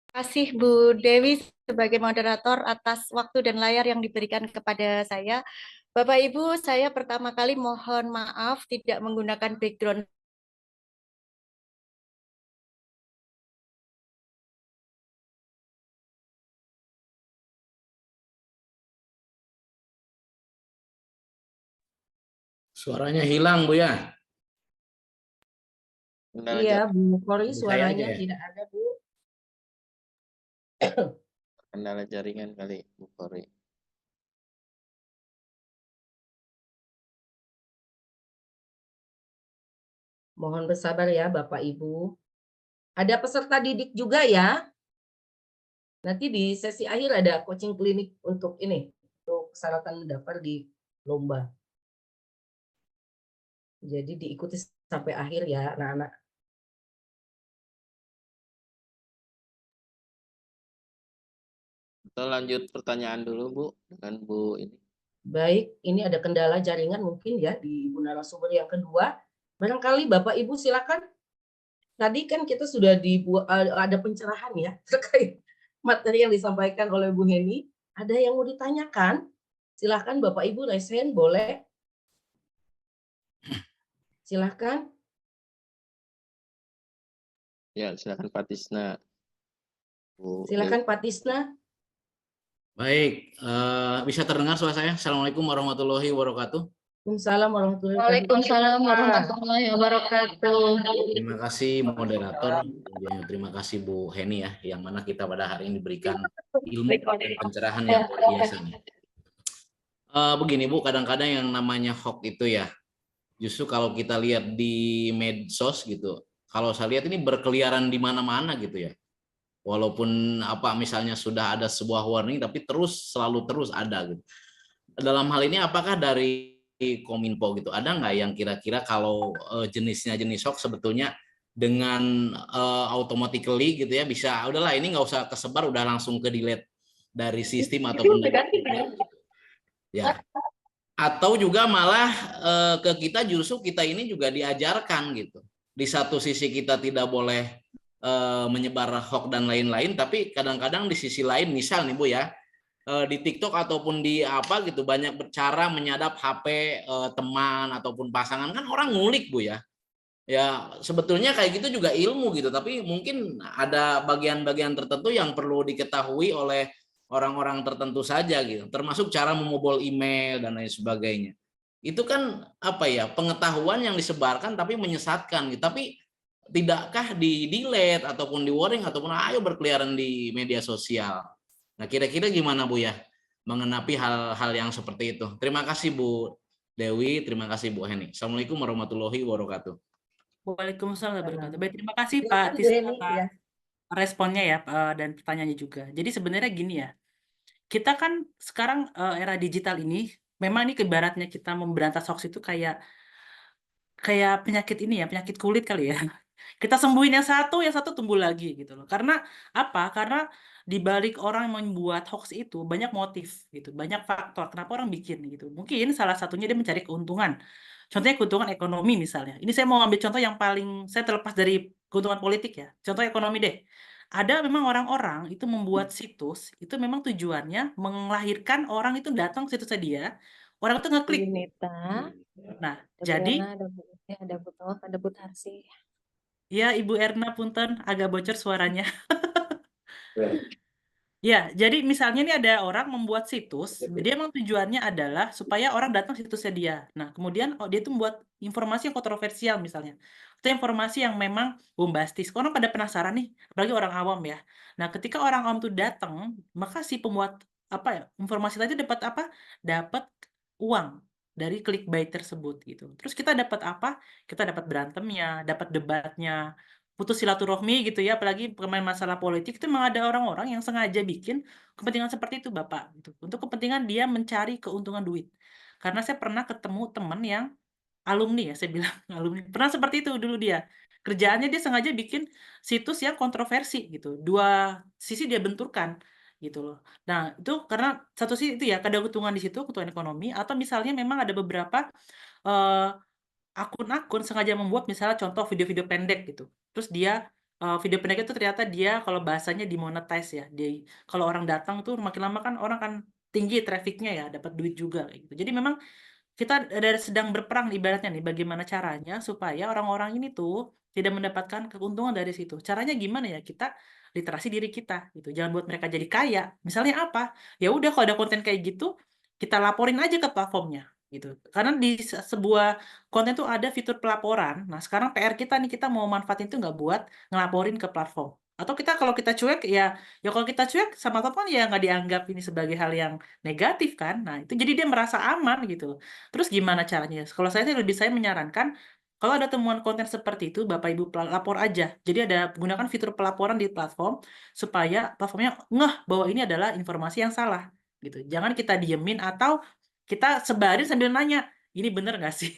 Terima kasih Bu Dewi sebagai moderator atas waktu dan layar yang diberikan kepada saya. Bapak Ibu, saya pertama kali mohon maaf tidak menggunakan background Suaranya hilang, Bu ya. Kendala Iya, Bu Kori Di saya aja suaranya ya? tidak ada, Bu. kendala jaringan kali, Bu Kori. Mohon bersabar ya Bapak Ibu. Ada peserta didik juga ya. Nanti di sesi akhir ada coaching klinik untuk ini, untuk persyaratan mendaftar di lomba. Jadi diikuti sampai akhir ya anak-anak. Kita lanjut pertanyaan dulu, Bu, dengan Bu ini. Baik, ini ada kendala jaringan mungkin ya di Ibu narasumber yang kedua. Barangkali Bapak Ibu silakan. Tadi kan kita sudah dibuat ada pencerahan ya terkait materi yang disampaikan oleh Bu Heni. Ada yang mau ditanyakan? Silakan Bapak Ibu raise hand, boleh. Silakan. Ya, silakan Pak Tisna. Bu Silakan Pak Tisna. Baik, bisa terdengar suara saya? Assalamualaikum warahmatullahi wabarakatuh. Waalaikumsalam warahmatullahi wabarakatuh. Waalaikumsalam warahmatullahi wabarakatuh. Terima kasih moderator, terima kasih Bu Heni ya, yang mana kita pada hari ini diberikan ilmu dan pencerahan yang luar biasa nih. Begini Bu, kadang-kadang yang namanya hoax itu ya, justru kalau kita lihat di medsos gitu, kalau saya lihat ini berkeliaran di mana-mana gitu ya. Walaupun apa misalnya sudah ada sebuah warning, tapi selalu terus ada gitu. Dalam hal ini apakah dari Kominfo gitu, ada nggak yang kira-kira kalau jenisnya jenis hoax sebetulnya dengan automatically gitu ya bisa, udahlah ini nggak usah kesebar, udah langsung ke delete dari sistem ataupun dari ya. Atau juga malah ke kita justru kita ini juga diajarkan gitu. Di satu sisi kita tidak boleh menyebar hoax dan lain-lain, tapi kadang-kadang di sisi lain, misal nih Bu ya, di TikTok ataupun di apa gitu banyak cara menyadap HP teman ataupun pasangan, kan orang ngulik Bu ya. Ya sebetulnya kayak gitu juga ilmu gitu, tapi mungkin ada bagian-bagian tertentu yang perlu diketahui oleh orang-orang tertentu saja gitu, termasuk cara membobol email dan lain sebagainya. Itu kan apa ya, pengetahuan yang disebarkan tapi menyesatkan gitu. Tapi tidakkah di delete ataupun di warning ataupun ayo berkeliaran di media sosial. Nah, kira-kira gimana Bu ya mengenapi hal-hal yang seperti itu? Terima kasih Bu Dewi, terima kasih Bu Heni. Assalamualaikum warahmatullahi wabarakatuh. Waalaikumsalam warahmatullahi wabarakatuh. Baik, terima kasih Pak Silakan Bu Tisna Heni atas ya. responnya ya dan pertanyaannya juga. Jadi sebenarnya gini ya, kita kan sekarang era digital ini, memang ini ibaratnya kita memberantas hoax itu kayak penyakit ini ya, penyakit kulit kali ya. Kita sembuhin yang satu tumbuh lagi gitu loh. Karena apa? Karena di balik orang yang membuat hoax itu banyak motif gitu, banyak faktor kenapa orang bikin gitu. Mungkin salah satunya dia mencari keuntungan. Contohnya keuntungan ekonomi misalnya. Ini saya mau ambil contoh yang paling saya terlepas dari keuntungan politik ya. Contoh ekonomi deh. Ada memang orang-orang itu membuat situs, itu memang tujuannya melahirkan orang itu datang ke situsnya dia, orang itu ngeklik. Nita, Nah, ada Bu jadi Erna, ada Bu Toh, ada Bu Tarsi. ya Ibu Erna punten agak bocor suaranya. Ya, jadi misalnya nih ada orang membuat situs, dia memang tujuannya adalah supaya orang datang ke situsnya dia. Nah, kemudian dia tuh membuat informasi yang kontroversial misalnya. Atau informasi yang memang bombastis. Orang pada penasaran nih, apalagi orang awam ya. Nah, ketika orang awam tuh datang, maka si pembuat apa ya, informasi tadi dapat apa? Dapat uang dari clickbait tersebut gitu. Terus kita dapat apa? Kita dapat berantemnya, dapat debatnya, putus silaturahmi gitu ya, apalagi pemain masalah politik itu memang ada orang-orang yang sengaja bikin kepentingan seperti itu Bapak, gitu. Untuk kepentingan dia mencari keuntungan duit. Karena saya pernah ketemu teman yang alumni ya, saya bilang alumni. Pernah seperti itu dulu dia. Kerjaannya dia sengaja bikin situs yang kontroversi gitu. Dua sisi dia benturkan gitu loh. Nah, itu karena satu sisi itu ya, ada keuntungan di situ, keuntungan ekonomi, atau misalnya memang ada beberapa eh, akun-akun sengaja membuat misalnya contoh video-video pendek gitu. Terus dia video pendek itu ternyata dia kalau bahasanya dimonetize ya. Kalau orang datang tuh makin lama kan orang kan tinggi trafficnya ya, dapat duit juga kayak gitu. Jadi memang kita ada sedang berperang ibaratnya nih bagaimana caranya supaya orang-orang ini tuh tidak mendapatkan keuntungan dari situ. Caranya gimana ya? Kita literasi diri kita gitu. Jangan buat mereka jadi kaya. Misalnya apa? Ya udah kalau ada konten kayak gitu, kita laporin aja ke platformnya. gitu. Karena di sebuah konten tuh ada fitur pelaporan. Nah, sekarang PR kita nih, kita mau manfaatin itu nggak buat ngelaporin ke platform. Atau kita kalau kita cuek ya kalau kita cuek sama platform ya nggak dianggap ini sebagai hal yang negatif kan. Nah, itu jadi dia merasa aman gitu. Terus gimana caranya? Kalau saya sih saya menyarankan kalau ada temuan konten seperti itu, Bapak Ibu lapor aja. Jadi ada gunakan fitur pelaporan di platform supaya platformnya ngeh bahwa ini adalah informasi yang salah gitu. Jangan kita diemin atau kita sebarin sambil nanya, ini bener nggak sih?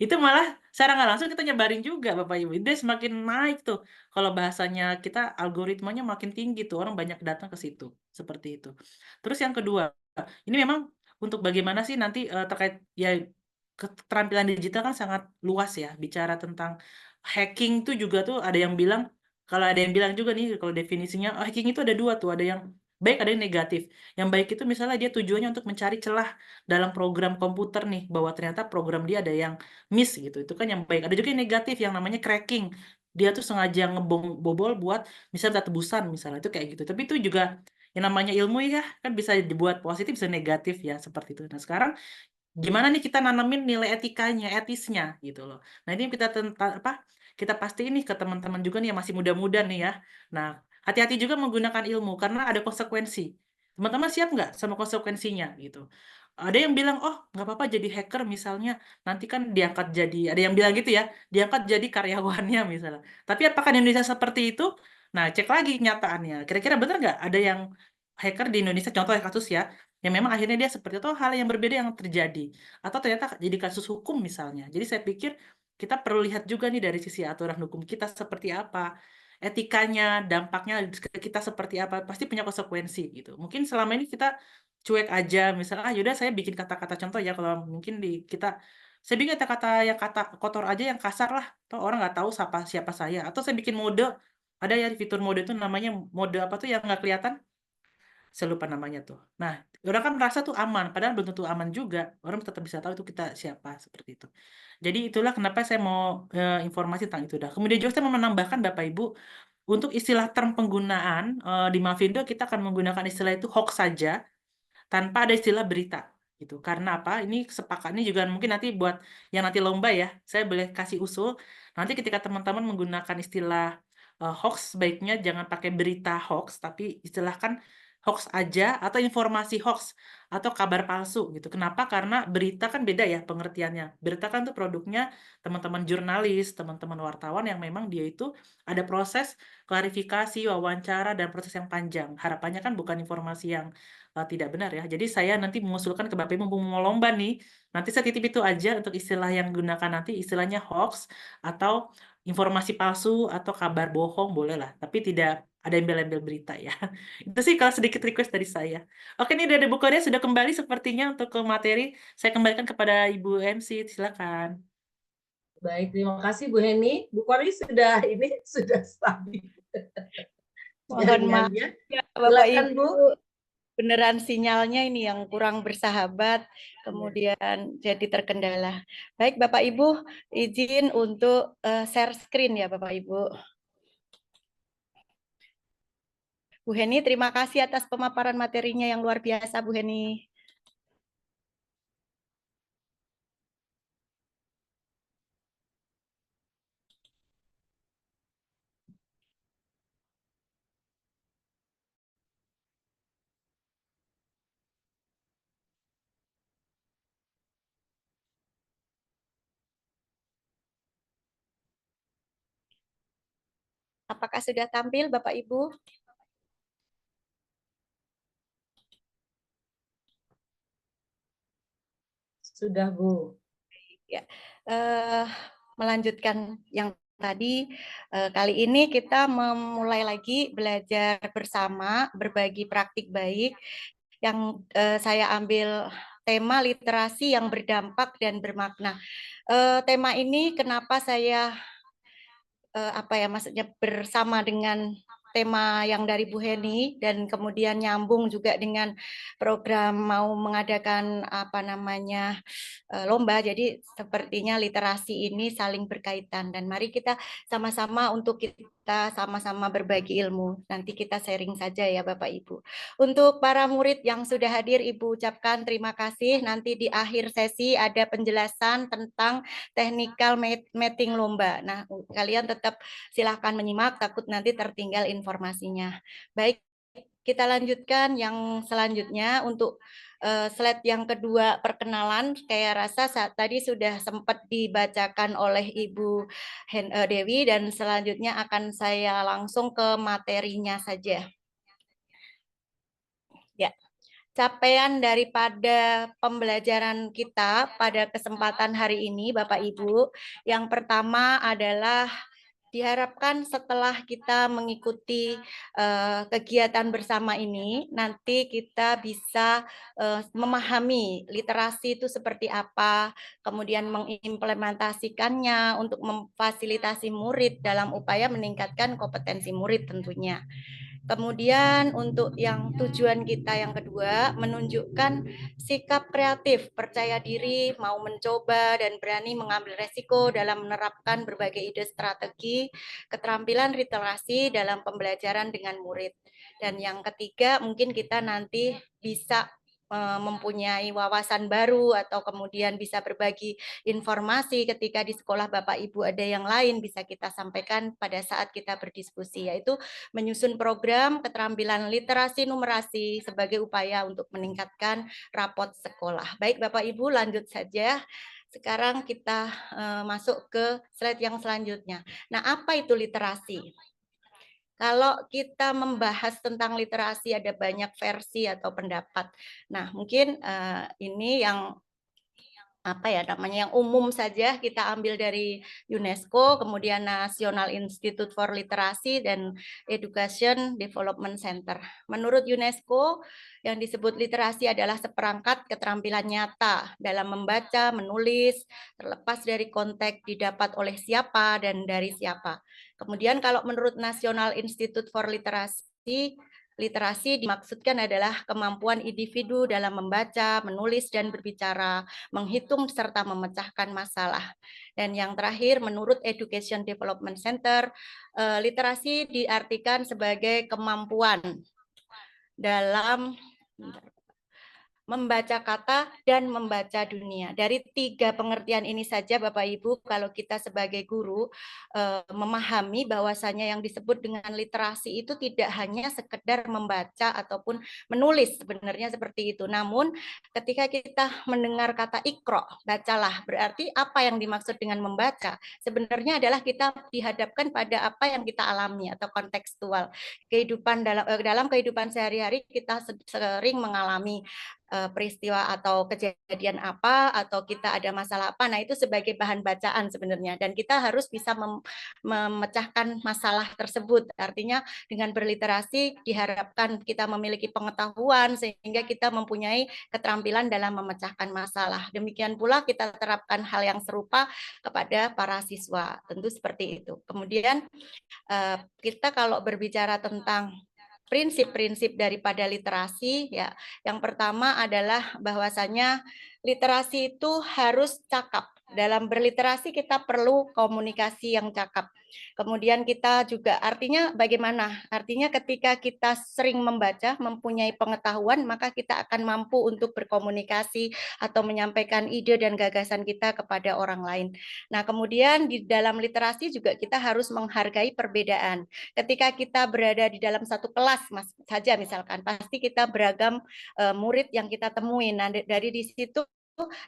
Itu malah secara nggak langsung kita nyebarin juga Bapak Ibu. Dia semakin naik tuh. Kalau bahasanya kita algoritmanya makin tinggi tuh, orang banyak datang ke situ. Seperti itu. Terus yang kedua, ini memang untuk bagaimana sih nanti terkait ya keterampilan digital kan sangat luas ya. Bicara tentang hacking tuh juga tuh ada yang bilang, kalau ada yang bilang juga nih, kalau definisinya hacking itu ada dua tuh, ada yang baik ada yang negatif. Yang baik itu misalnya dia tujuannya untuk mencari celah dalam program komputer nih, bahwa ternyata program dia ada yang miss gitu. Itu kan yang baik. Ada juga yang negatif yang namanya cracking. Dia tuh sengaja ngebobol buat misalnya data tebusan misalnya, itu kayak gitu. Tapi itu juga yang namanya ilmu ya, kan bisa dibuat positif bisa negatif ya, seperti itu. Nah, sekarang gimana nih kita nanamin nilai etikanya, etisnya gitu loh. Nah, ini kita kita pastiin nih ke teman-teman juga nih yang masih muda-muda nih ya. Nah, hati-hati juga menggunakan ilmu karena ada konsekuensi. Teman-teman siap nggak sama konsekuensinya gitu. Ada yang bilang, oh nggak apa-apa jadi hacker misalnya, nanti kan diangkat jadi, ada yang bilang gitu ya, diangkat jadi karyawannya misalnya. Tapi apakah di Indonesia seperti itu? Nah, cek lagi kenyataannya. Kira-kira benar nggak ada yang hacker di Indonesia, contoh kasus ya, yang memang akhirnya dia seperti itu, hal yang berbeda yang terjadi. Atau ternyata jadi kasus hukum misalnya. Jadi saya pikir kita perlu lihat juga nih dari sisi aturan hukum kita seperti apa, etikanya, dampaknya ke kita seperti apa, pasti punya konsekuensi gitu. Mungkin selama ini kita cuek aja, misalnya, yaudah saya bikin kata-kata contoh ya, kalau mungkin di kita, saya bikin kata-kata yang kata kotor aja yang kasar lah, atau orang nggak tahu siapa saya, atau saya bikin mode, ada ya fitur mode itu namanya mode apa tuh yang nggak kelihatan, saya lupa namanya tuh. Nah, orang kan merasa tuh aman, padahal belum tentu aman juga. Orang tetap bisa tahu itu kita siapa, seperti itu. Jadi itulah kenapa saya mau informasi tentang itu dah. Kemudian juga saya mau menambahkan Bapak Ibu, untuk istilah term penggunaan di Mavindo kita akan menggunakan istilah itu hoax saja, tanpa ada istilah berita. Gitu. Karena apa? Ini kesepakatnya juga mungkin nanti buat yang nanti lomba ya, saya boleh kasih usul. Nanti ketika teman-teman menggunakan istilah hoax, sebaiknya jangan pakai berita hoax, tapi istilahkan hoax aja atau informasi hoax atau kabar palsu gitu. Kenapa? Karena berita kan beda ya pengertiannya. Berita kan tuh produknya teman-teman jurnalis, teman-teman wartawan yang memang dia itu ada proses klarifikasi, wawancara, dan proses yang panjang. Harapannya kan bukan informasi yang tidak benar ya. Jadi saya nanti mengusulkan ke Bapak Ibu mumpung mau lomba nih, nanti saya titip itu aja untuk istilah yang gunakan nanti istilahnya hoax atau informasi palsu atau kabar bohong boleh lah, tapi tidak ada embel-embel berita ya. Itu sih kalau sedikit request dari saya. Oke, ini dari Bu Korea sudah kembali sepertinya untuk ke materi. Saya kembalikan kepada Ibu MC, silakan. Baik, terima kasih Bu Heni. Bu Kori sudah sudah stabil. Mohon maaf Jaringannya. ya Bapak Silakan, Ibu, Bu. beneran sinyalnya ini yang kurang bersahabat, kemudian jadi terkendala. Baik Bapak Ibu, izin untuk share screen ya Bapak Ibu. Bu Heni, terima kasih atas pemaparan materinya yang luar biasa Bu Heni. Apakah sudah tampil Bapak Ibu? Sudah, Bu. Ya, melanjutkan yang tadi, kali ini kita memulai lagi belajar bersama, berbagi praktik baik, yang saya ambil tema literasi yang berdampak dan bermakna. Tema ini kenapa saya maksudnya bersama dengan tema yang dari Bu Heni dan kemudian nyambung juga dengan program mau mengadakan lomba. Jadi sepertinya literasi ini saling berkaitan dan mari kita sama-sama untuk kita sama-sama berbagi ilmu. Nanti kita sharing saja ya Bapak Ibu. Untuk para murid yang sudah hadir, Ibu ucapkan terima kasih. Nanti di akhir sesi ada penjelasan tentang technical mating lomba. Nah, kalian tetap silahkan menyimak, takut nanti tertinggal informasinya. Baik, kita lanjutkan yang selanjutnya untuk slide yang kedua, perkenalan. Saya rasa tadi sudah sempat dibacakan oleh Ibu Dewi dan selanjutnya akan saya langsung ke materinya saja. Ya. Capaian daripada pembelajaran kita pada kesempatan hari ini, Bapak Ibu, yang pertama adalah diharapkan setelah kita mengikuti kegiatan bersama ini, nanti kita bisa memahami literasi itu seperti apa, kemudian mengimplementasikannya untuk memfasilitasi murid dalam upaya meningkatkan kompetensi murid tentunya. Kemudian untuk yang tujuan kita yang kedua, menunjukkan sikap kreatif, percaya diri, mau mencoba dan berani mengambil resiko dalam menerapkan berbagai ide strategi, keterampilan literasi dalam pembelajaran dengan murid. Dan yang ketiga, mungkin kita nanti bisa mempunyai wawasan baru atau kemudian bisa berbagi informasi ketika di sekolah Bapak Ibu ada yang lain bisa kita sampaikan pada saat kita berdiskusi, yaitu menyusun program keterampilan literasi numerasi sebagai upaya untuk meningkatkan rapot sekolah. Baik Bapak Ibu, lanjut saja. Sekarang kita masuk ke slide yang selanjutnya. Nah, apa itu literasi? Kalau kita membahas tentang literasi ada banyak versi atau pendapat. Nah, mungkin ini yang yang umum saja kita ambil dari UNESCO, kemudian National Institute for Literacy dan Education Development Center. Menurut UNESCO, yang disebut literasi adalah seperangkat keterampilan nyata dalam membaca, menulis, terlepas dari konteks didapat oleh siapa dan dari siapa. Kemudian kalau menurut National Institute for Literacy, literasi dimaksudkan adalah kemampuan individu dalam membaca, menulis, dan berbicara, menghitung, serta memecahkan masalah. Dan yang terakhir, menurut Education Development Center, literasi diartikan sebagai kemampuan dalam membaca kata dan membaca dunia. Dari tiga pengertian ini saja Bapak Ibu, kalau kita sebagai guru memahami bahwasanya yang disebut dengan literasi itu tidak hanya sekedar membaca ataupun menulis, sebenarnya seperti itu. Namun ketika kita mendengar kata ikro, bacalah, berarti apa yang dimaksud dengan membaca? Sebenarnya adalah kita dihadapkan pada apa yang kita alami atau kontekstual. Kehidupan dalam kehidupan sehari-hari kita sering mengalami peristiwa atau kejadian apa atau kita ada masalah apa. Nah, itu sebagai bahan bacaan sebenarnya dan kita harus bisa memecahkan masalah tersebut. Artinya dengan berliterasi diharapkan kita memiliki pengetahuan sehingga kita mempunyai keterampilan dalam memecahkan masalah. Demikian pula kita terapkan hal yang serupa kepada para siswa. Tentu seperti itu. Kemudian kita kalau berbicara tentang prinsip-prinsip daripada literasi, ya, yang pertama adalah bahwasanya literasi itu harus cakap. Dalam berliterasi kita perlu komunikasi yang cakap. Kemudian kita juga artinya bagaimana? Artinya ketika kita sering membaca, mempunyai pengetahuan, maka kita akan mampu untuk berkomunikasi atau menyampaikan ide dan gagasan kita kepada orang lain. Nah, kemudian di dalam literasi juga kita harus menghargai perbedaan. Ketika kita berada di dalam satu kelas saja misalkan, pasti kita beragam murid yang kita temui. Nah, dari di situ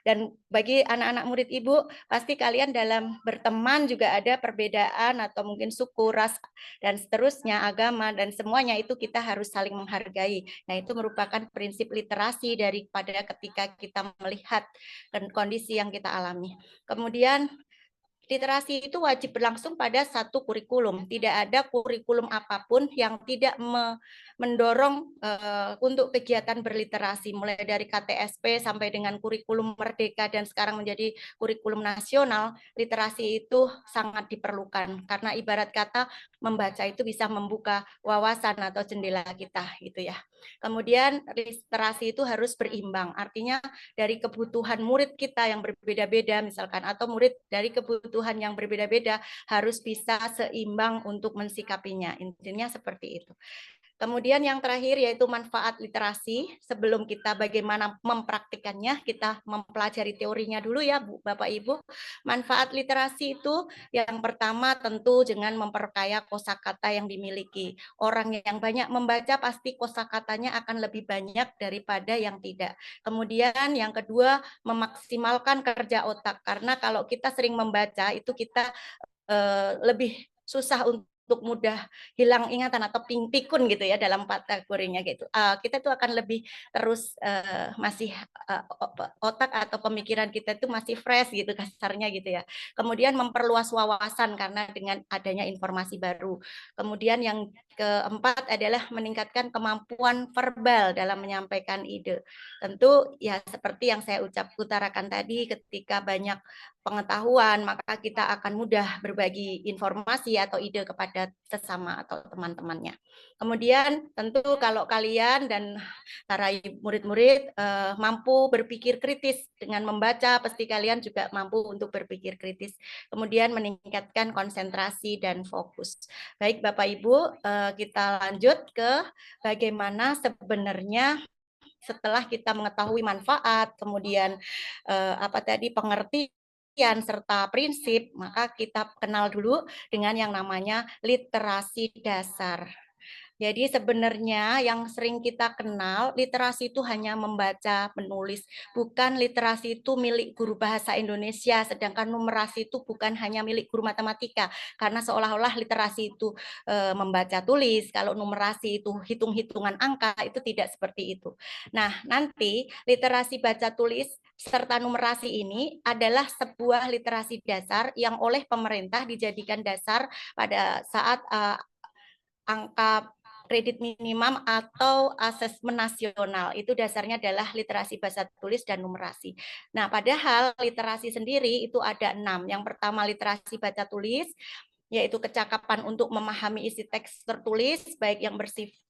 dan bagi anak-anak murid Ibu, pasti kalian dalam berteman juga ada perbedaan atau mungkin suku, ras, dan seterusnya, agama, dan semuanya itu kita harus saling menghargai. Nah, itu merupakan prinsip literasi daripada ketika kita melihat kondisi yang kita alami. Kemudian, literasi itu wajib berlangsung pada satu kurikulum. Tidak ada kurikulum apapun yang tidak mendorong untuk kegiatan berliterasi, mulai dari KTSP sampai dengan kurikulum merdeka dan sekarang menjadi kurikulum nasional. Literasi itu sangat diperlukan karena ibarat kata membaca itu bisa membuka wawasan atau jendela kita gitu ya. Kemudian literasi itu harus berimbang, artinya dari kebutuhan murid kita yang berbeda-beda misalkan, atau murid dari kebutuhan yang berbeda-beda harus bisa seimbang untuk mensikapinya. Intinya seperti itu. Kemudian yang terakhir yaitu manfaat literasi. Sebelum kita bagaimana mempraktikannya, kita mempelajari teorinya dulu ya Bu, Bapak Ibu. Manfaat literasi itu yang pertama tentu dengan memperkaya kosakata yang dimiliki. Orang yang banyak membaca pasti kosakatanya akan lebih banyak daripada yang tidak. Kemudian yang kedua memaksimalkan kerja otak, karena kalau kita sering membaca itu kita lebih susah untuk mudah hilang ingatan atau pikun gitu ya dalam kategorinya gitu. Kita tuh akan lebih terus masih otak atau pemikiran kita itu masih fresh gitu kasarnya gitu ya. Kemudian memperluas wawasan karena dengan adanya informasi baru. Kemudian yang keempat adalah meningkatkan kemampuan verbal dalam menyampaikan ide. Tentu ya seperti yang saya utarakan tadi, ketika banyak pengetahuan, maka kita akan mudah berbagi informasi atau ide kepada sesama atau teman-temannya. Kemudian tentu kalau kalian dan para murid-murid mampu berpikir kritis dengan membaca, pasti kalian juga mampu untuk berpikir kritis. Kemudian meningkatkan konsentrasi dan fokus. Baik Bapak Ibu, kita lanjut ke bagaimana sebenarnya setelah kita mengetahui manfaat, kemudian pengertian serta prinsip, maka kita kenal dulu dengan yang namanya literasi dasar. Jadi sebenarnya yang sering kita kenal, literasi itu hanya membaca, menulis. Bukan literasi itu milik guru bahasa Indonesia, sedangkan numerasi itu bukan hanya milik guru matematika. Karena seolah-olah literasi itu membaca tulis, kalau numerasi itu hitung-hitungan angka, itu tidak seperti itu. Nah, nanti literasi baca tulis serta numerasi ini adalah sebuah literasi dasar yang oleh pemerintah dijadikan dasar pada saat angka kredit minimum atau asesmen nasional. Itu dasarnya adalah literasi bahasa tulis dan numerasi. Nah, padahal literasi sendiri itu ada 6. Yang pertama literasi baca tulis, yaitu kecakapan untuk memahami isi teks tertulis, baik yang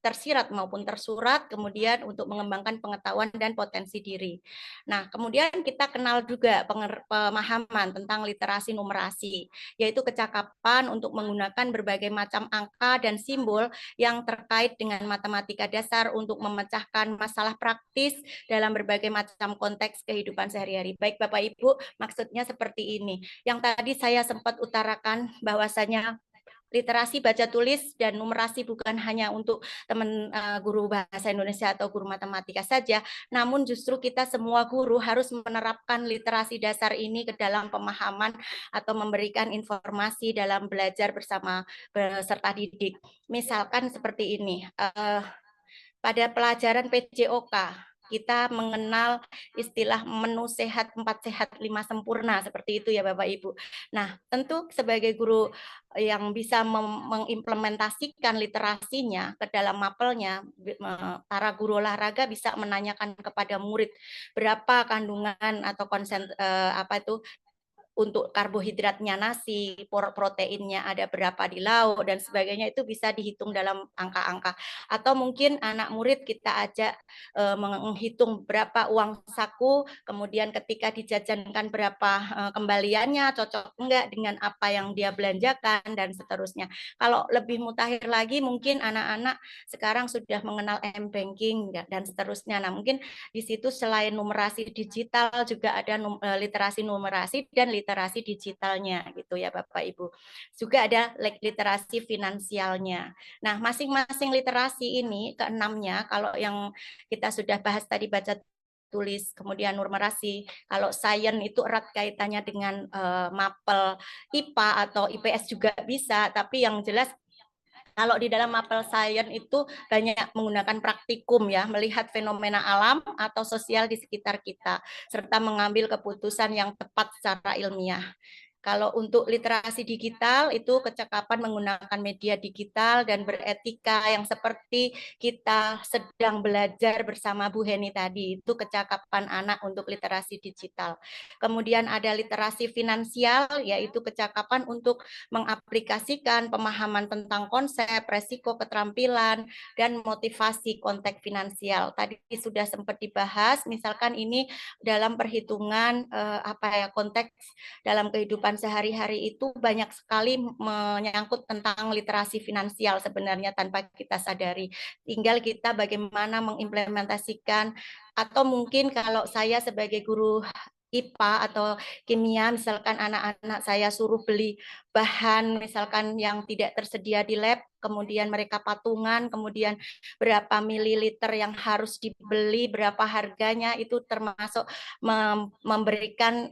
tersirat maupun tersurat, kemudian untuk mengembangkan pengetahuan dan potensi diri. Nah, kemudian kita kenal juga pemahaman tentang literasi numerasi, yaitu kecakapan untuk menggunakan berbagai macam angka dan simbol yang terkait dengan matematika dasar untuk memecahkan masalah praktis dalam berbagai macam konteks kehidupan sehari-hari. Baik Bapak Ibu, maksudnya seperti ini. Yang tadi saya sempat utarakan bahwasanya literasi baca tulis dan numerasi bukan hanya untuk teman guru bahasa Indonesia atau guru matematika saja, namun justru kita semua guru harus menerapkan literasi dasar ini ke dalam pemahaman atau memberikan informasi dalam belajar bersama peserta didik. Misalkan seperti ini, pada pelajaran PJOK, kita mengenal istilah menu sehat, 4 sehat, 5 sempurna, seperti itu ya Bapak Ibu. Nah, tentu sebagai guru yang bisa mengimplementasikan literasinya ke dalam mapelnya, para guru olahraga bisa menanyakan kepada murid berapa kandungan atau untuk karbohidratnya nasi, proteinnya ada berapa di lauk, dan sebagainya, itu bisa dihitung dalam angka-angka. Atau mungkin anak murid kita ajak menghitung berapa uang saku, kemudian ketika dijajankan berapa kembaliannya, cocok enggak dengan apa yang dia belanjakan, dan seterusnya. Kalau lebih mutakhir lagi, mungkin anak-anak sekarang sudah mengenal m-banking dan seterusnya. Nah, mungkin di situ selain numerasi digital juga ada literasi numerasi dan literasi digitalnya gitu ya Bapak Ibu. Juga ada literasi finansialnya. Nah, masing-masing literasi ini keenamnya, kalau yang kita sudah bahas tadi baca tulis, kemudian numerasi. Kalau sains itu erat kaitannya dengan mapel IPA atau IPS juga bisa, tapi yang jelas kalau di dalam mapel sains itu banyak menggunakan praktikum ya, melihat fenomena alam atau sosial di sekitar kita, serta mengambil keputusan yang tepat secara ilmiah. Kalau untuk literasi digital itu kecakapan menggunakan media digital dan beretika yang seperti kita sedang belajar bersama Bu Heni tadi, itu kecakapan anak untuk literasi digital. Kemudian ada literasi finansial, yaitu kecakapan untuk mengaplikasikan pemahaman tentang konsep, resiko, keterampilan, dan motivasi konteks finansial. Tadi sudah sempat dibahas, misalkan ini dalam perhitungan konteks dalam kehidupan sehari-hari itu banyak sekali menyangkut tentang literasi finansial sebenarnya tanpa kita sadari. Tinggal kita bagaimana mengimplementasikan, atau mungkin kalau saya sebagai guru IPA atau kimia, misalkan anak-anak saya suruh beli bahan misalkan yang tidak tersedia di lab, kemudian mereka patungan, kemudian berapa mililiter yang harus dibeli, berapa harganya, itu termasuk memberikan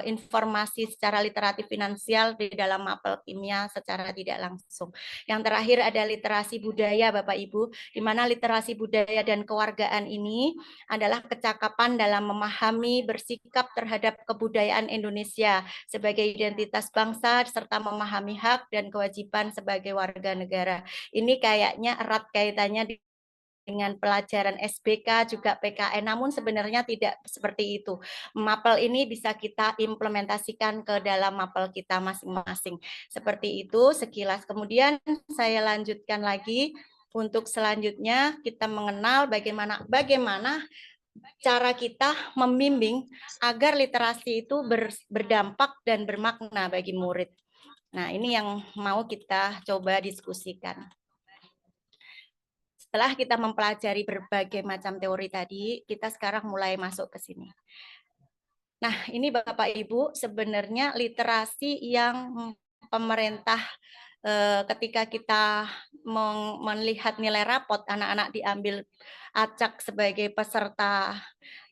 informasi secara literatif finansial di dalam mapel kimia secara tidak langsung. Yang terakhir ada literasi budaya Bapak Ibu, di mana literasi budaya dan kewargaan ini adalah kecakapan dalam memahami, bersikap terhadap kebudayaan Indonesia sebagai identitas bangsa serta memahami hak dan kewajiban sebagai warga negara. Ini kayaknya erat kaitannya dengan pelajaran SBK juga PKN, namun sebenarnya tidak seperti itu. Mapel ini bisa kita implementasikan ke dalam mapel kita masing-masing. Seperti itu sekilas. Kemudian saya lanjutkan lagi untuk selanjutnya kita mengenal bagaimana cara kita membimbing agar literasi itu berdampak dan bermakna bagi murid. Nah, ini yang mau kita coba diskusikan. Setelah kita mempelajari berbagai macam teori tadi, kita sekarang mulai masuk ke sini. Nah, ini Bapak Ibu, sebenarnya literasi yang pemerintah ketika kita melihat nilai rapot anak-anak diambil acak sebagai peserta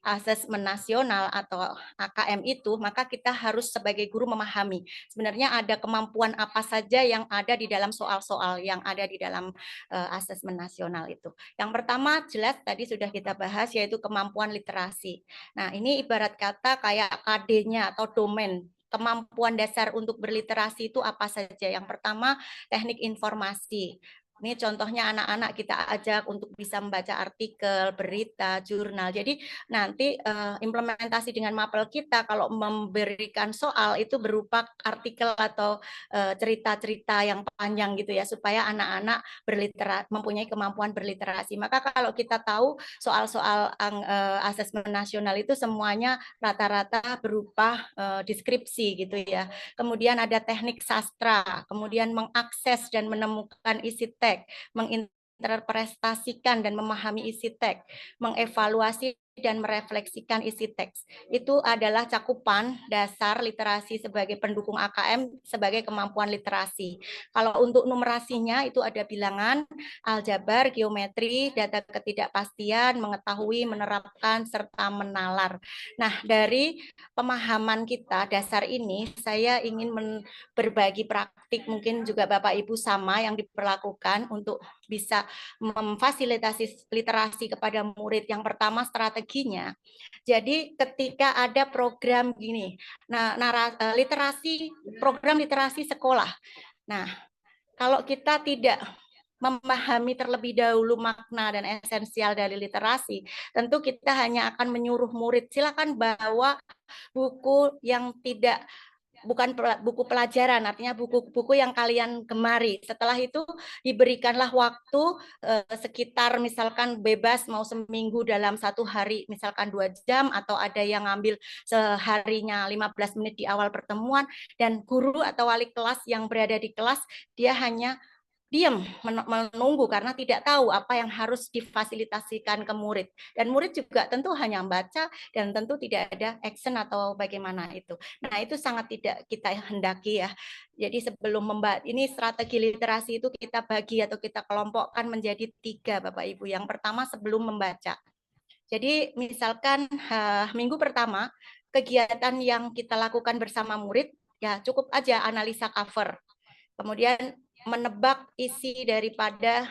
asesmen nasional atau AKM itu, maka kita harus sebagai guru memahami sebenarnya ada kemampuan apa saja yang ada di dalam soal-soal yang ada di dalam asesmen nasional itu. Yang pertama jelas tadi sudah kita bahas, yaitu kemampuan literasi. Nah, ini ibarat kata kayak KD-nya atau domain. Kemampuan dasar untuk berliterasi itu apa saja? Yang pertama, teknik informasi. Ini contohnya anak-anak kita ajak untuk bisa membaca artikel, berita, jurnal. Jadi nanti implementasi dengan mapel kita kalau memberikan soal itu berupa artikel atau cerita-cerita yang panjang gitu ya, supaya anak-anak mempunyai kemampuan berliterasi. Maka kalau kita tahu soal-soal asesmen nasional itu semuanya rata-rata berupa deskripsi gitu ya. Kemudian ada teknik sastra, kemudian mengakses dan menemukan isi teks, menginterpretasikan dan memahami isi teks, mengevaluasi dan merefleksikan isi teks. Itu adalah cakupan dasar literasi sebagai pendukung AKM sebagai kemampuan literasi. Kalau untuk numerasinya itu ada bilangan, aljabar, geometri, data ketidakpastian, mengetahui, menerapkan, serta menalar. Nah, dari pemahaman kita dasar ini, saya ingin berbagi praktik, mungkin juga Bapak Ibu sama yang diperlakukan untuk bisa memfasilitasi literasi kepada murid. Yang pertama strateginya. Jadi ketika ada program gini, nah program literasi sekolah. Nah, kalau kita tidak memahami terlebih dahulu makna dan esensial dari literasi, tentu kita hanya akan menyuruh murid silakan bawa buku yang bukan buku pelajaran, artinya buku-buku yang kalian gemari. Setelah itu diberikanlah waktu sekitar misalkan bebas mau seminggu dalam 1 hari, misalkan 2 jam, atau ada yang ngambil seharinya 15 menit di awal pertemuan, dan guru atau wali kelas yang berada di kelas, dia hanya diam menunggu karena tidak tahu apa yang harus difasilitasikan ke murid. Dan murid juga tentu hanya membaca dan tentu tidak ada action atau bagaimana itu. Nah, itu sangat tidak kita hendaki ya. Jadi sebelum ini strategi literasi itu kita bagi atau kita kelompokkan menjadi 3 Bapak Ibu. Yang pertama sebelum membaca. Jadi misalkan minggu pertama kegiatan yang kita lakukan bersama murid ya cukup aja analisa cover. Kemudian menebak isi daripada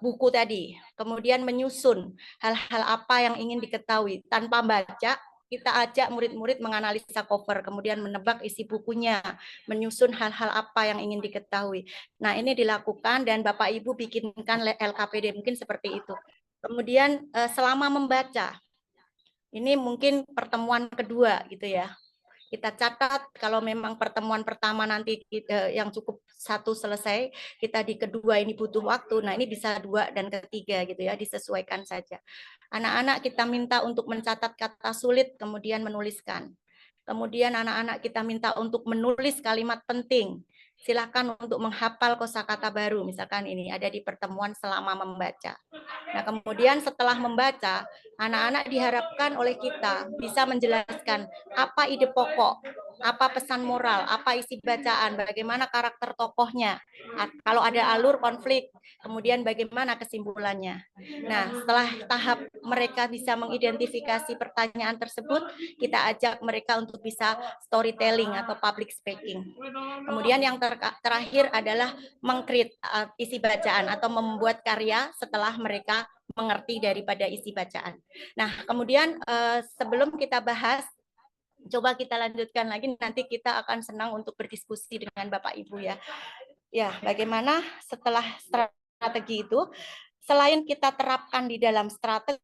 buku tadi, kemudian menyusun hal-hal apa yang ingin diketahui tanpa baca, kita ajak murid-murid menganalisa cover, kemudian menebak isi bukunya, menyusun hal-hal apa yang ingin diketahui. Nah, ini dilakukan dan Bapak Ibu bikinkan LKPD, mungkin seperti itu. Kemudian selama membaca, ini mungkin pertemuan kedua gitu ya. Kita catat kalau memang pertemuan pertama nanti yang cukup satu selesai, kita di kedua ini butuh waktu. Nah, ini bisa 2 dan ketiga gitu ya, disesuaikan saja. Anak-anak kita minta untuk mencatat kata sulit, kemudian menuliskan. Kemudian anak-anak kita minta untuk menulis kalimat penting. Silakan untuk menghafal kosakata baru, misalkan ini ada di pertemuan selama membaca. Nah, kemudian setelah membaca, anak-anak diharapkan oleh kita bisa menjelaskan apa ide pokok, apa pesan moral, apa isi bacaan, bagaimana karakter tokohnya, kalau ada alur konflik, kemudian bagaimana kesimpulannya. Nah, setelah tahap mereka bisa mengidentifikasi pertanyaan tersebut, kita ajak mereka untuk bisa storytelling atau public speaking. Kemudian yang terakhir adalah mengcreate isi bacaan atau membuat karya setelah mereka mengerti daripada isi bacaan. Nah, kemudian sebelum kita bahas, coba kita lanjutkan lagi, nanti kita akan senang untuk berdiskusi dengan Bapak Ibu ya. Ya, bagaimana setelah strategi itu, selain kita terapkan di dalam strategi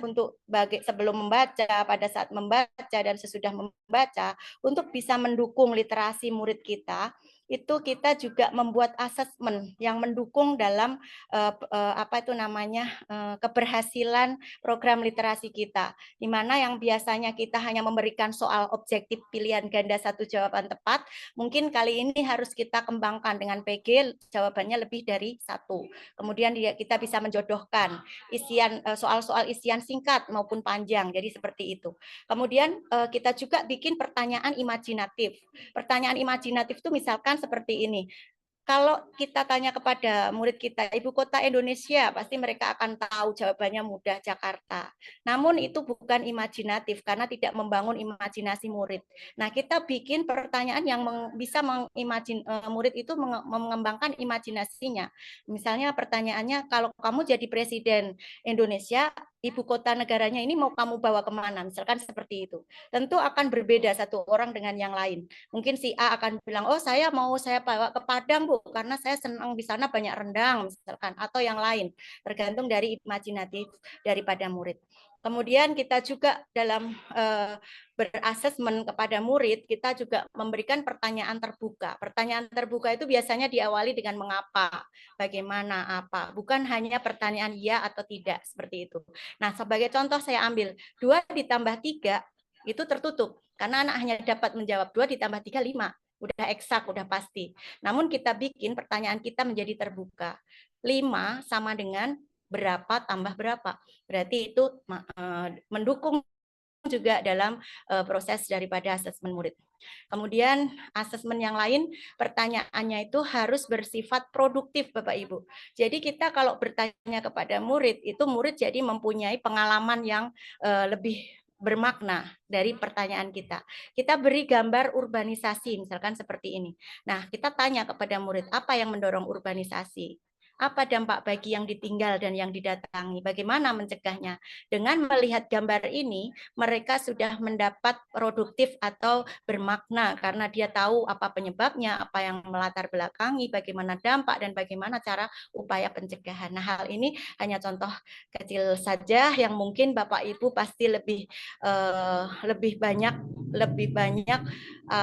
untuk sebelum membaca, pada saat membaca, dan sesudah membaca, untuk bisa mendukung literasi murid kita, itu kita juga membuat asesmen yang mendukung dalam keberhasilan program literasi kita, di mana yang biasanya kita hanya memberikan soal objektif pilihan ganda 1 jawaban tepat, mungkin kali ini harus kita kembangkan dengan PG jawabannya lebih dari 1. Kemudian kita bisa menjodohkan isian soal-soal isian singkat maupun panjang, jadi seperti itu. Kemudian kita juga bikin pertanyaan imajinatif. Pertanyaan imajinatif itu misalkan seperti ini. Kalau kita tanya kepada murid kita, ibu kota Indonesia, pasti mereka akan tahu jawabannya mudah, Jakarta. Namun itu bukan imajinatif karena tidak membangun imajinasi murid. Nah, kita bikin pertanyaan yang bisa murid itu mengembangkan imajinasinya. Misalnya pertanyaannya, kalau kamu jadi presiden Indonesia, ibu kota negaranya ini mau kamu bawa kemana? Misalkan seperti itu. Tentu akan berbeda satu orang dengan yang lain. Mungkin si A akan bilang, oh saya bawa ke Padang, Bu, karena saya senang di sana banyak rendang, misalkan, atau yang lain, tergantung dari imajinatif daripada murid. Kemudian kita juga dalam berasesmen kepada murid, kita juga memberikan pertanyaan terbuka. Pertanyaan terbuka itu biasanya diawali dengan mengapa, bagaimana, apa. Bukan hanya pertanyaan ya atau tidak, seperti itu. Nah, sebagai contoh saya ambil 2 ditambah 3 itu tertutup, karena anak hanya dapat menjawab 2 ditambah 3, 5. Udah eksak, udah pasti. Namun kita bikin pertanyaan kita menjadi terbuka. 5 sama dengan berapa tambah berapa. Berarti itu mendukung juga dalam proses daripada asesmen murid. Kemudian asesmen yang lain, pertanyaannya itu harus bersifat produktif, Bapak Ibu. Jadi kita kalau bertanya kepada murid, itu murid jadi mempunyai pengalaman yang lebih bermakna dari pertanyaan kita. Kita beri gambar urbanisasi, misalkan seperti ini. Nah, kita tanya kepada murid, apa yang mendorong urbanisasi? Apa dampak bagi yang ditinggal dan yang didatangi? Bagaimana mencegahnya? Dengan melihat gambar ini, mereka sudah mendapat produktif atau bermakna karena dia tahu apa penyebabnya, apa yang melatar belakangi, bagaimana dampak, dan bagaimana cara upaya pencegahan. Nah, hal ini hanya contoh kecil saja yang mungkin Bapak Ibu pasti lebih banyak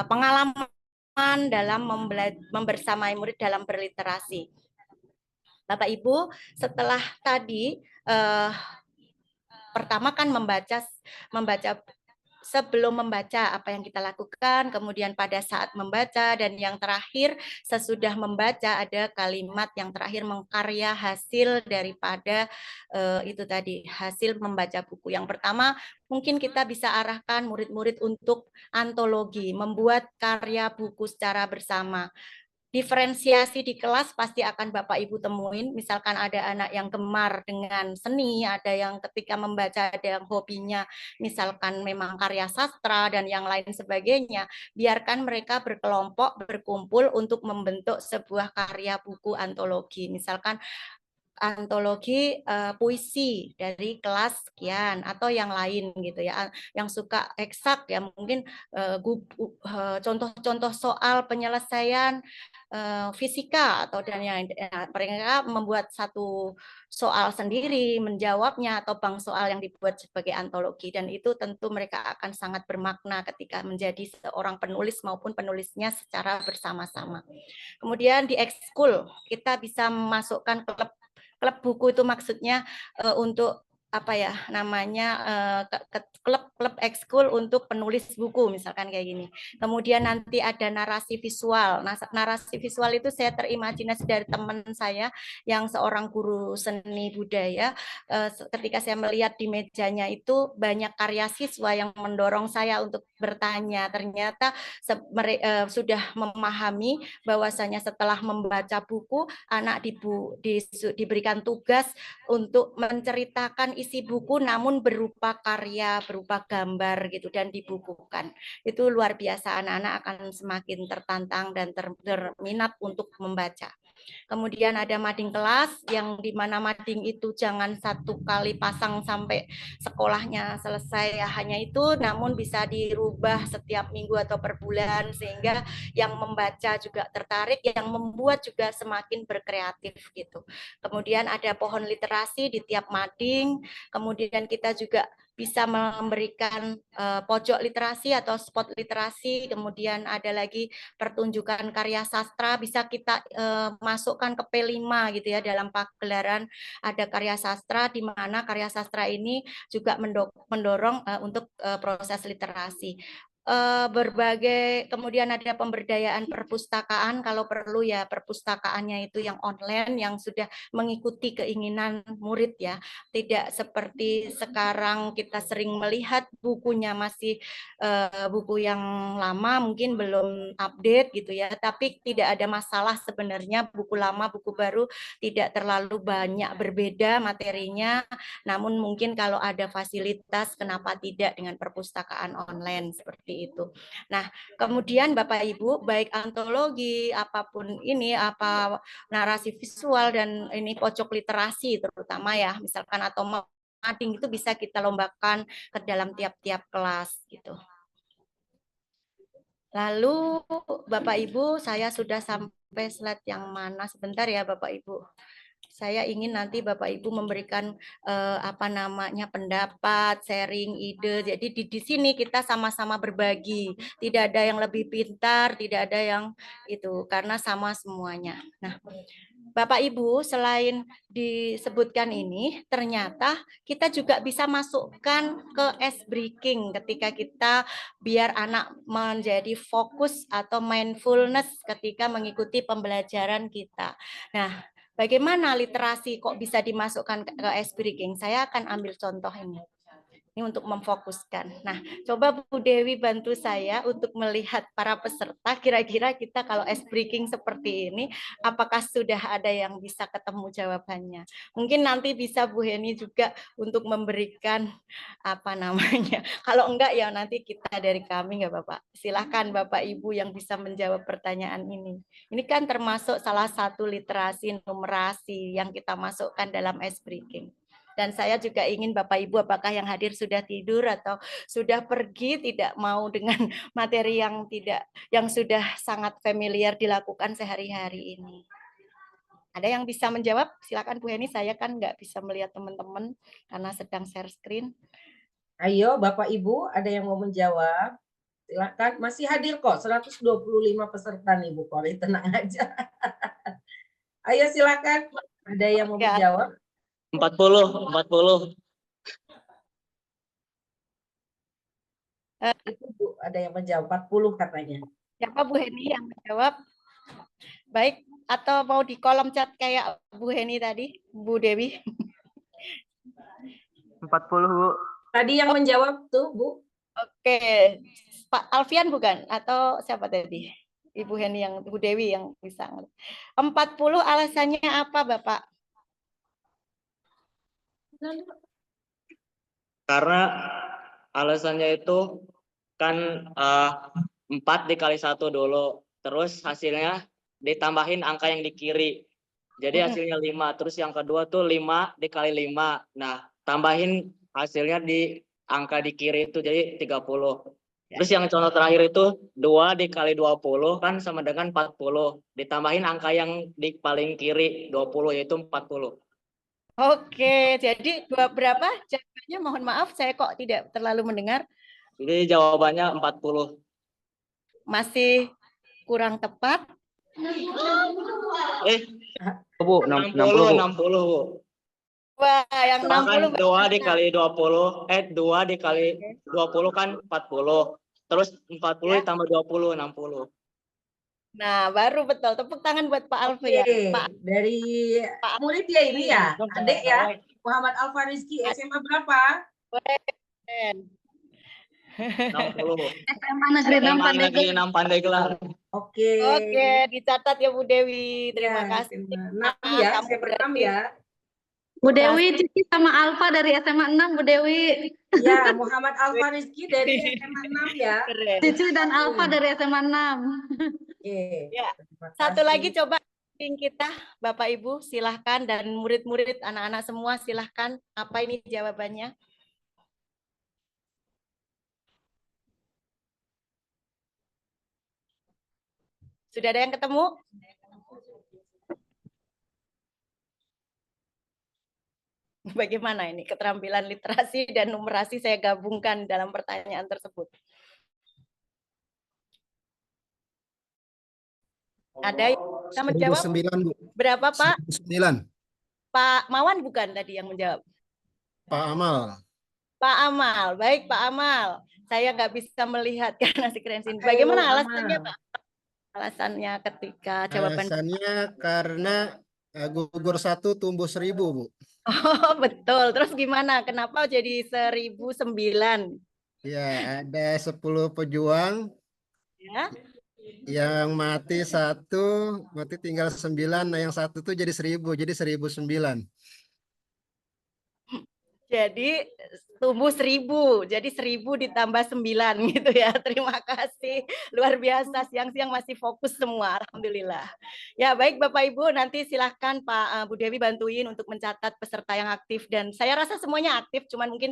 pengalaman dalam membersamai murid dalam berliterasi. Bapak Ibu, setelah tadi pertama kan membaca sebelum membaca apa yang kita lakukan, kemudian pada saat membaca, dan yang terakhir sesudah membaca ada kalimat yang terakhir mengkarya hasil daripada itu tadi, hasil membaca buku. Yang pertama mungkin kita bisa arahkan murid-murid untuk antologi, membuat karya buku secara bersama. Diferensiasi di kelas pasti akan Bapak Ibu temuin, misalkan ada anak yang gemar dengan seni, ada yang ketika membaca ada yang hobinya misalkan memang karya sastra dan yang lain sebagainya, biarkan mereka berkelompok berkumpul untuk membentuk sebuah karya buku antologi. Misalkan antologi puisi dari kelas sekian atau yang lain gitu ya, yang suka eksak ya mungkin contoh-contoh soal penyelesaian fisika atau dan yang mereka membuat satu soal sendiri, menjawabnya atau bank soal yang dibuat sebagai antologi, dan itu tentu mereka akan sangat bermakna ketika menjadi seorang penulis maupun penulisnya secara bersama-sama. Kemudian di ekskul kita bisa memasukkan klub buku, itu maksudnya untuk apa ya namanya klub ekskul untuk penulis buku misalkan kayak gini. Kemudian nanti ada narasi visual. Nah, narasi visual itu saya terimajinasi dari teman saya yang seorang guru seni budaya. Ketika saya melihat di mejanya itu banyak karya siswa yang mendorong saya untuk bertanya. Ternyata sudah memahami bahwasanya setelah membaca buku, anak diberikan tugas untuk menceritakan isi buku namun berupa karya, berupa gambar gitu dan dibukukan. Itu luar biasa, anak-anak akan semakin tertantang dan terminat untuk membaca. Kemudian ada mading kelas, yang dimana mading itu jangan satu kali pasang sampai sekolahnya selesai ya, hanya itu, namun bisa dirubah setiap minggu atau per bulan sehingga yang membaca juga tertarik, yang membuat juga semakin berkreatif gitu. Kemudian ada pohon literasi di tiap mading, kemudian kita juga bisa memberikan pojok literasi atau spot literasi, kemudian ada lagi pertunjukan karya sastra, bisa kita masukkan ke P5 gitu ya, dalam pagelaran ada karya sastra, di mana karya sastra ini juga mendorong untuk proses literasi. Berbagai, kemudian ada pemberdayaan perpustakaan, kalau perlu ya perpustakaannya itu yang online yang sudah mengikuti keinginan murid ya, tidak seperti sekarang kita sering melihat bukunya masih buku yang lama mungkin belum update gitu ya, tapi tidak ada masalah sebenarnya, buku lama buku baru tidak terlalu banyak berbeda materinya, namun mungkin kalau ada fasilitas kenapa tidak dengan perpustakaan online seperti itu. Nah, kemudian Bapak Ibu, baik antologi apapun ini, apa narasi visual dan ini pojok literasi terutama ya, misalkan atau mading itu bisa kita lombakan ke dalam tiap-tiap kelas gitu. Lalu Bapak Ibu, saya sudah sampai slide yang mana, sebentar ya Bapak Ibu. Saya ingin nanti Bapak Ibu memberikan pendapat, sharing ide. Jadi di sini kita sama-sama berbagi. Tidak ada yang lebih pintar, tidak ada yang itu, karena sama semuanya. Nah, Bapak Ibu, selain disebutkan ini, ternyata kita juga bisa masukkan ke ice breaking ketika kita biar anak menjadi fokus atau mindfulness ketika mengikuti pembelajaran kita. Nah, bagaimana literasi kok bisa dimasukkan ke ice breaking? Saya akan ambil contoh ini. Ini untuk memfokuskan. Nah, coba Bu Dewi bantu saya untuk melihat para peserta, kira-kira kita kalau ice breaking seperti ini, apakah sudah ada yang bisa ketemu jawabannya? Mungkin nanti bisa Bu Heni juga untuk memberikan kalau enggak ya nanti kita dari kami nggak Bapak. Silahkan Bapak Ibu yang bisa menjawab pertanyaan ini. Ini kan termasuk salah satu literasi numerasi yang kita masukkan dalam ice breaking. Dan saya juga ingin Bapak Ibu apakah yang hadir sudah tidur atau sudah pergi, tidak mau dengan materi yang sudah sangat familiar dilakukan sehari-hari ini. Ada yang bisa menjawab? Silakan Bu Heni, saya kan nggak bisa melihat teman-teman karena sedang share screen. Ayo Bapak Ibu, ada yang mau menjawab? Silakan, masih hadir kok 125 peserta nih Bu Kori, tenang aja. Ayo silakan, ada yang mau menjawab? 40. Itu Bu, ada yang menjawab 40 katanya. Siapa Bu Heni yang menjawab? Baik, atau mau di kolom chat kayak Bu Heni tadi, Bu Dewi? 40, Bu. Tadi yang menjawab tuh, Bu. Oke, Pak Alfian bukan? Atau siapa tadi? Ibu Heni yang Bu Dewi yang bisa. 40 alasannya apa, Bapak? Karena alasannya itu kan 4 dikali 1 dulu. Terus hasilnya ditambahin angka yang di kiri. Jadi hasilnya 5. Terus yang kedua tuh 5 dikali 5. Nah, tambahin hasilnya di angka di kiri itu jadi 30. Terus yang contoh terakhir itu 2 dikali 20 kan sama dengan 40. Ditambahin angka yang di paling kiri 20 yaitu 40. Oke, jadi berapa jawabannya? Mohon maaf, saya kok tidak terlalu mendengar. Jadi jawabannya 40. Masih kurang tepat. Bu, 60, 60, Bu. Wah, yang Kan 60 2 dikali 20, 2 dikali 20 kan 40. Terus 40 ditambah 20, 60. Nah, baru betul. Tepuk tangan buat Pak Alfi ya. Pak, Dari murid ya ini ya, adik ya, Muhammad Alfa Rizky, SMA berapa? 60. SMA Negeri 6 Pandeglang. Oke. Oke, dicatat ya Bu Dewi. Terima kasih. 6 ya, saya berenam ya. Bu Dewi, Cici sama Alfa dari SMA 6, Bu Dewi. Ya, Muhammad Alfa Rizky dari SMA 6 ya. Cici dan Alfa dari SMA 6. Oke. Ya. Satu lagi coba kita, Bapak Ibu, silahkan, dan murid-murid, anak-anak semua silahkan. Apa ini jawabannya? Sudah ada yang ketemu? Bagaimana ini keterampilan literasi dan numerasi saya gabungkan dalam pertanyaan tersebut? Ada yang bisa menjawab? 9, Bu. Berapa, Pak? 9. Pak Mawan bukan tadi yang menjawab? Pak Amal. Pak Amal, baik Pak Amal. Saya nggak bisa melihat karena screen sini. Bagaimana alasannya, Pak? Alasannya ketika jawaban. Alasannya karena gugur 1 tumbuh 1000, Bu. Oh, betul. Terus gimana? Kenapa jadi 1009? Ya, ada 10 pejuang. Ya. Yang mati 1, mati tinggal 9. Nah, yang 1 tuh jadi 1000, jadi 1009. Jadi tumbuh 1000, jadi 1000 ditambah 9 gitu ya. Terima kasih, luar biasa, siang-siang masih fokus semua, alhamdulillah. Ya baik Bapak Ibu, nanti silahkan Pak Bu Dewi bantuin untuk mencatat peserta yang aktif, dan saya rasa semuanya aktif, cuman mungkin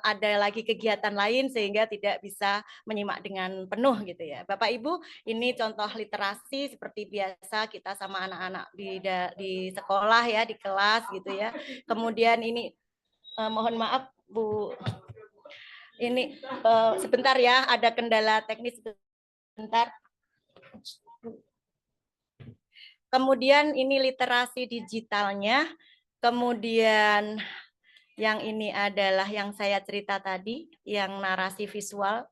ada lagi kegiatan lain sehingga tidak bisa menyimak dengan penuh gitu ya. Bapak Ibu, ini contoh literasi seperti biasa kita sama anak-anak di sekolah ya, di kelas gitu ya. Kemudian ini mohon maaf Bu, ini sebentar ya, ada kendala teknis sebentar. Kemudian ini literasi digitalnya, kemudian yang ini adalah yang saya cerita tadi, yang narasi visual,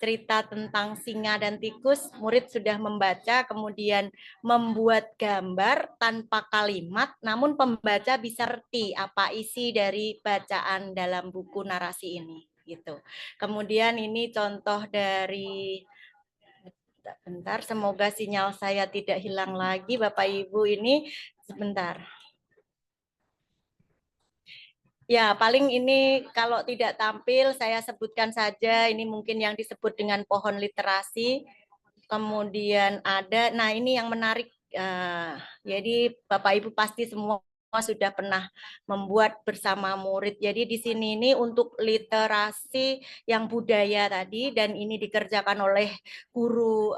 cerita tentang singa dan tikus, murid sudah membaca, kemudian membuat gambar tanpa kalimat, namun pembaca bisa ngerti apa isi dari bacaan dalam buku narasi ini. Gitu. Kemudian ini contoh dari, bentar, semoga sinyal saya tidak hilang lagi, Bapak Ibu, ini sebentar. Ya, paling ini kalau tidak tampil saya sebutkan saja, ini mungkin yang disebut dengan pohon literasi. Kemudian ada, nah ini yang menarik, jadi Bapak Ibu pasti semua sudah pernah membuat bersama murid. Jadi di sini ini untuk literasi yang budaya tadi, dan ini dikerjakan oleh guru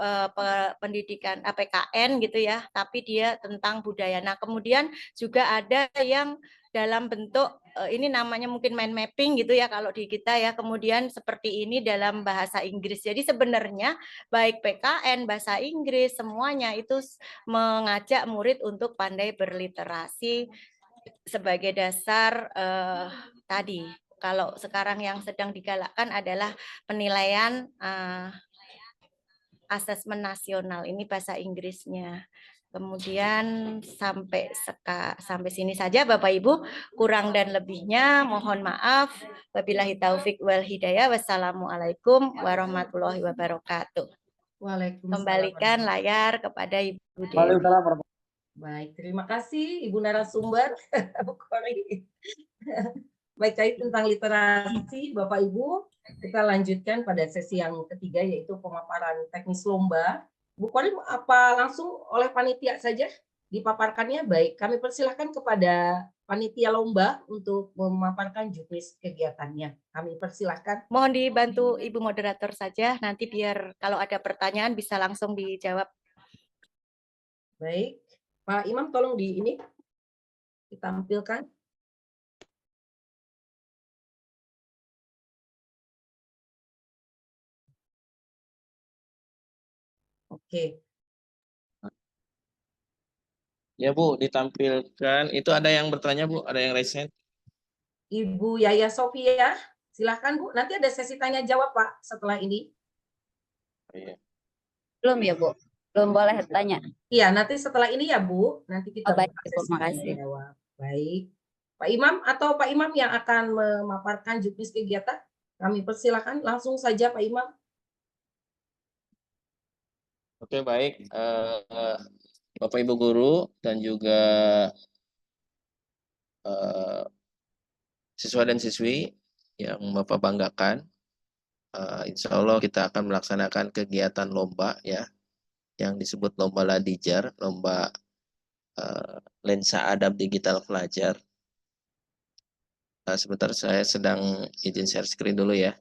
pendidikan PKN gitu ya, tapi dia tentang budaya. Nah kemudian juga ada yang dalam bentuk ini namanya mungkin mind mapping gitu ya kalau di kita ya, kemudian seperti ini dalam bahasa Inggris. Jadi sebenarnya baik PKN, bahasa Inggris, semuanya itu mengajak murid untuk pandai berliterasi sebagai dasar tadi. Kalau sekarang yang sedang digalakkan adalah penilaian asesmen nasional, ini bahasa Inggrisnya. Kemudian sampai sini saja Bapak Ibu, kurang dan lebihnya mohon maaf. Wabillahi taufik wal hidayah. Wassalamualaikum warahmatullahi wabarakatuh. Waalaikumsalam. Kembalikan layar kepada Ibu Dewi. Baik, terima kasih Ibu narasumber. Baik, tadi tentang literasi Bapak Ibu, kita lanjutkan pada sesi yang ketiga yaitu pemaparan teknis lomba. Bu Korim, apa langsung oleh panitia saja dipaparkannya baik. Kami persilahkan kepada panitia lomba untuk memaparkan juknis kegiatannya. Kami persilahkan. Mohon dibantu Ibu Moderator saja, nanti biar kalau ada pertanyaan bisa langsung dijawab. Baik, Pak Imam tolong ditampilkan. Oke. Ya Bu, ditampilkan. Itu ada yang bertanya Bu, ada yang raise hand. Ibu Yaya Sofia, silahkan Bu. Nanti ada sesi tanya jawab Pak setelah ini. Iya. Belum ya, Bu? Belum boleh tanya. Iya, nanti setelah ini ya Bu. Nanti kita Oh, baik, buka Bu. sesi tanya Makasih. jawab. Baik. Pak Imam atau Pak Imam yang akan memaparkan juknis kegiatan, kami persilakan langsung saja Pak Imam. Oke, baik. Bapak Ibu guru dan juga siswa dan siswi yang Bapak banggakan, insya Allah kita akan melaksanakan kegiatan lomba ya, yang disebut lomba Ladijar, lomba lensa adab digital pelajar. Sebentar saya sedang izin share screen dulu ya.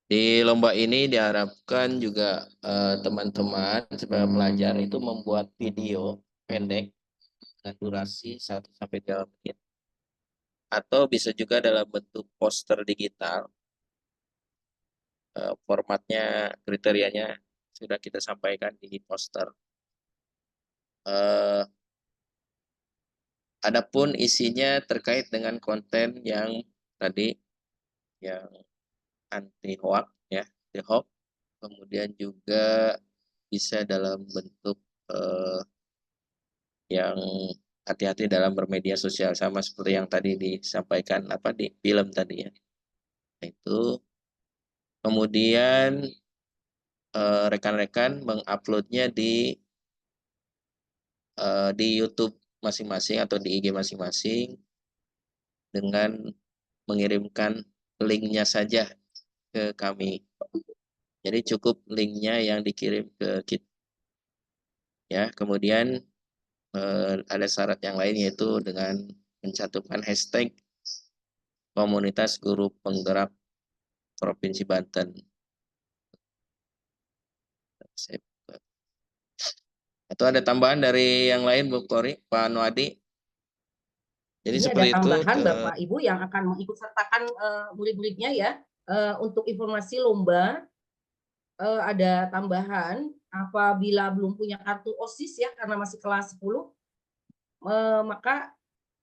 Di lomba ini diharapkan juga teman-teman sebagai pelajar itu membuat video pendek dengan durasi 1-3 menit. Atau bisa juga dalam bentuk poster digital. Formatnya, kriterianya sudah kita sampaikan di poster. Adapun isinya terkait dengan konten yang tadi, yang anti hoax ya, anti hoax. Kemudian juga bisa dalam bentuk yang hati-hati dalam bermedia sosial, sama seperti yang tadi disampaikan di film tadi ya. Itu kemudian rekan-rekan menguploadnya di YouTube masing-masing atau di IG masing-masing dengan mengirimkan linknya saja ke kami. Jadi cukup linknya yang dikirim ke kita. Ya, kemudian ada syarat yang lain yaitu dengan mencantumkan hashtag komunitas guru penggerak Provinsi Banten. Atau ada tambahan dari yang lain Bu Kori, Pak Nuadi? Jadi Ini seperti ada itu. tambahan Bapak Ibu yang akan mengikut sertakan murid-muridnya ya. Untuk informasi lomba ada tambahan apabila belum punya kartu OSIS ya karena masih kelas 10 maka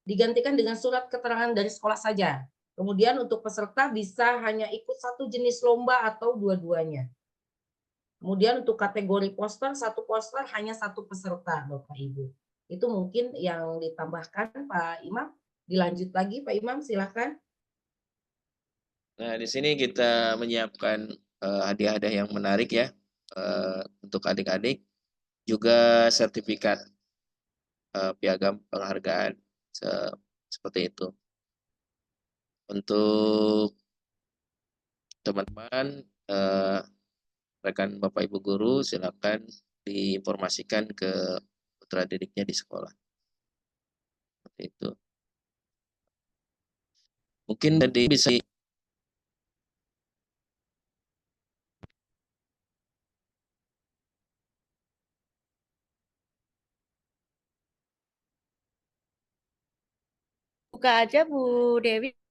digantikan dengan surat keterangan dari sekolah saja. Kemudian untuk peserta bisa hanya ikut satu jenis lomba atau dua-duanya. Kemudian untuk kategori poster, satu poster hanya satu peserta Bapak Ibu. Itu mungkin yang ditambahkan Pak Imam. Dilanjut lagi Pak Imam, silakan. Nah, di sini kita menyiapkan hadiah-hadiah yang menarik ya untuk adik-adik, juga sertifikat piagam penghargaan seperti itu. Untuk teman-teman, rekan Bapak Ibu guru, silakan diinformasikan ke putra didiknya di sekolah. Seperti itu. Mungkin tadi bisa Buka aja Bu Dewi.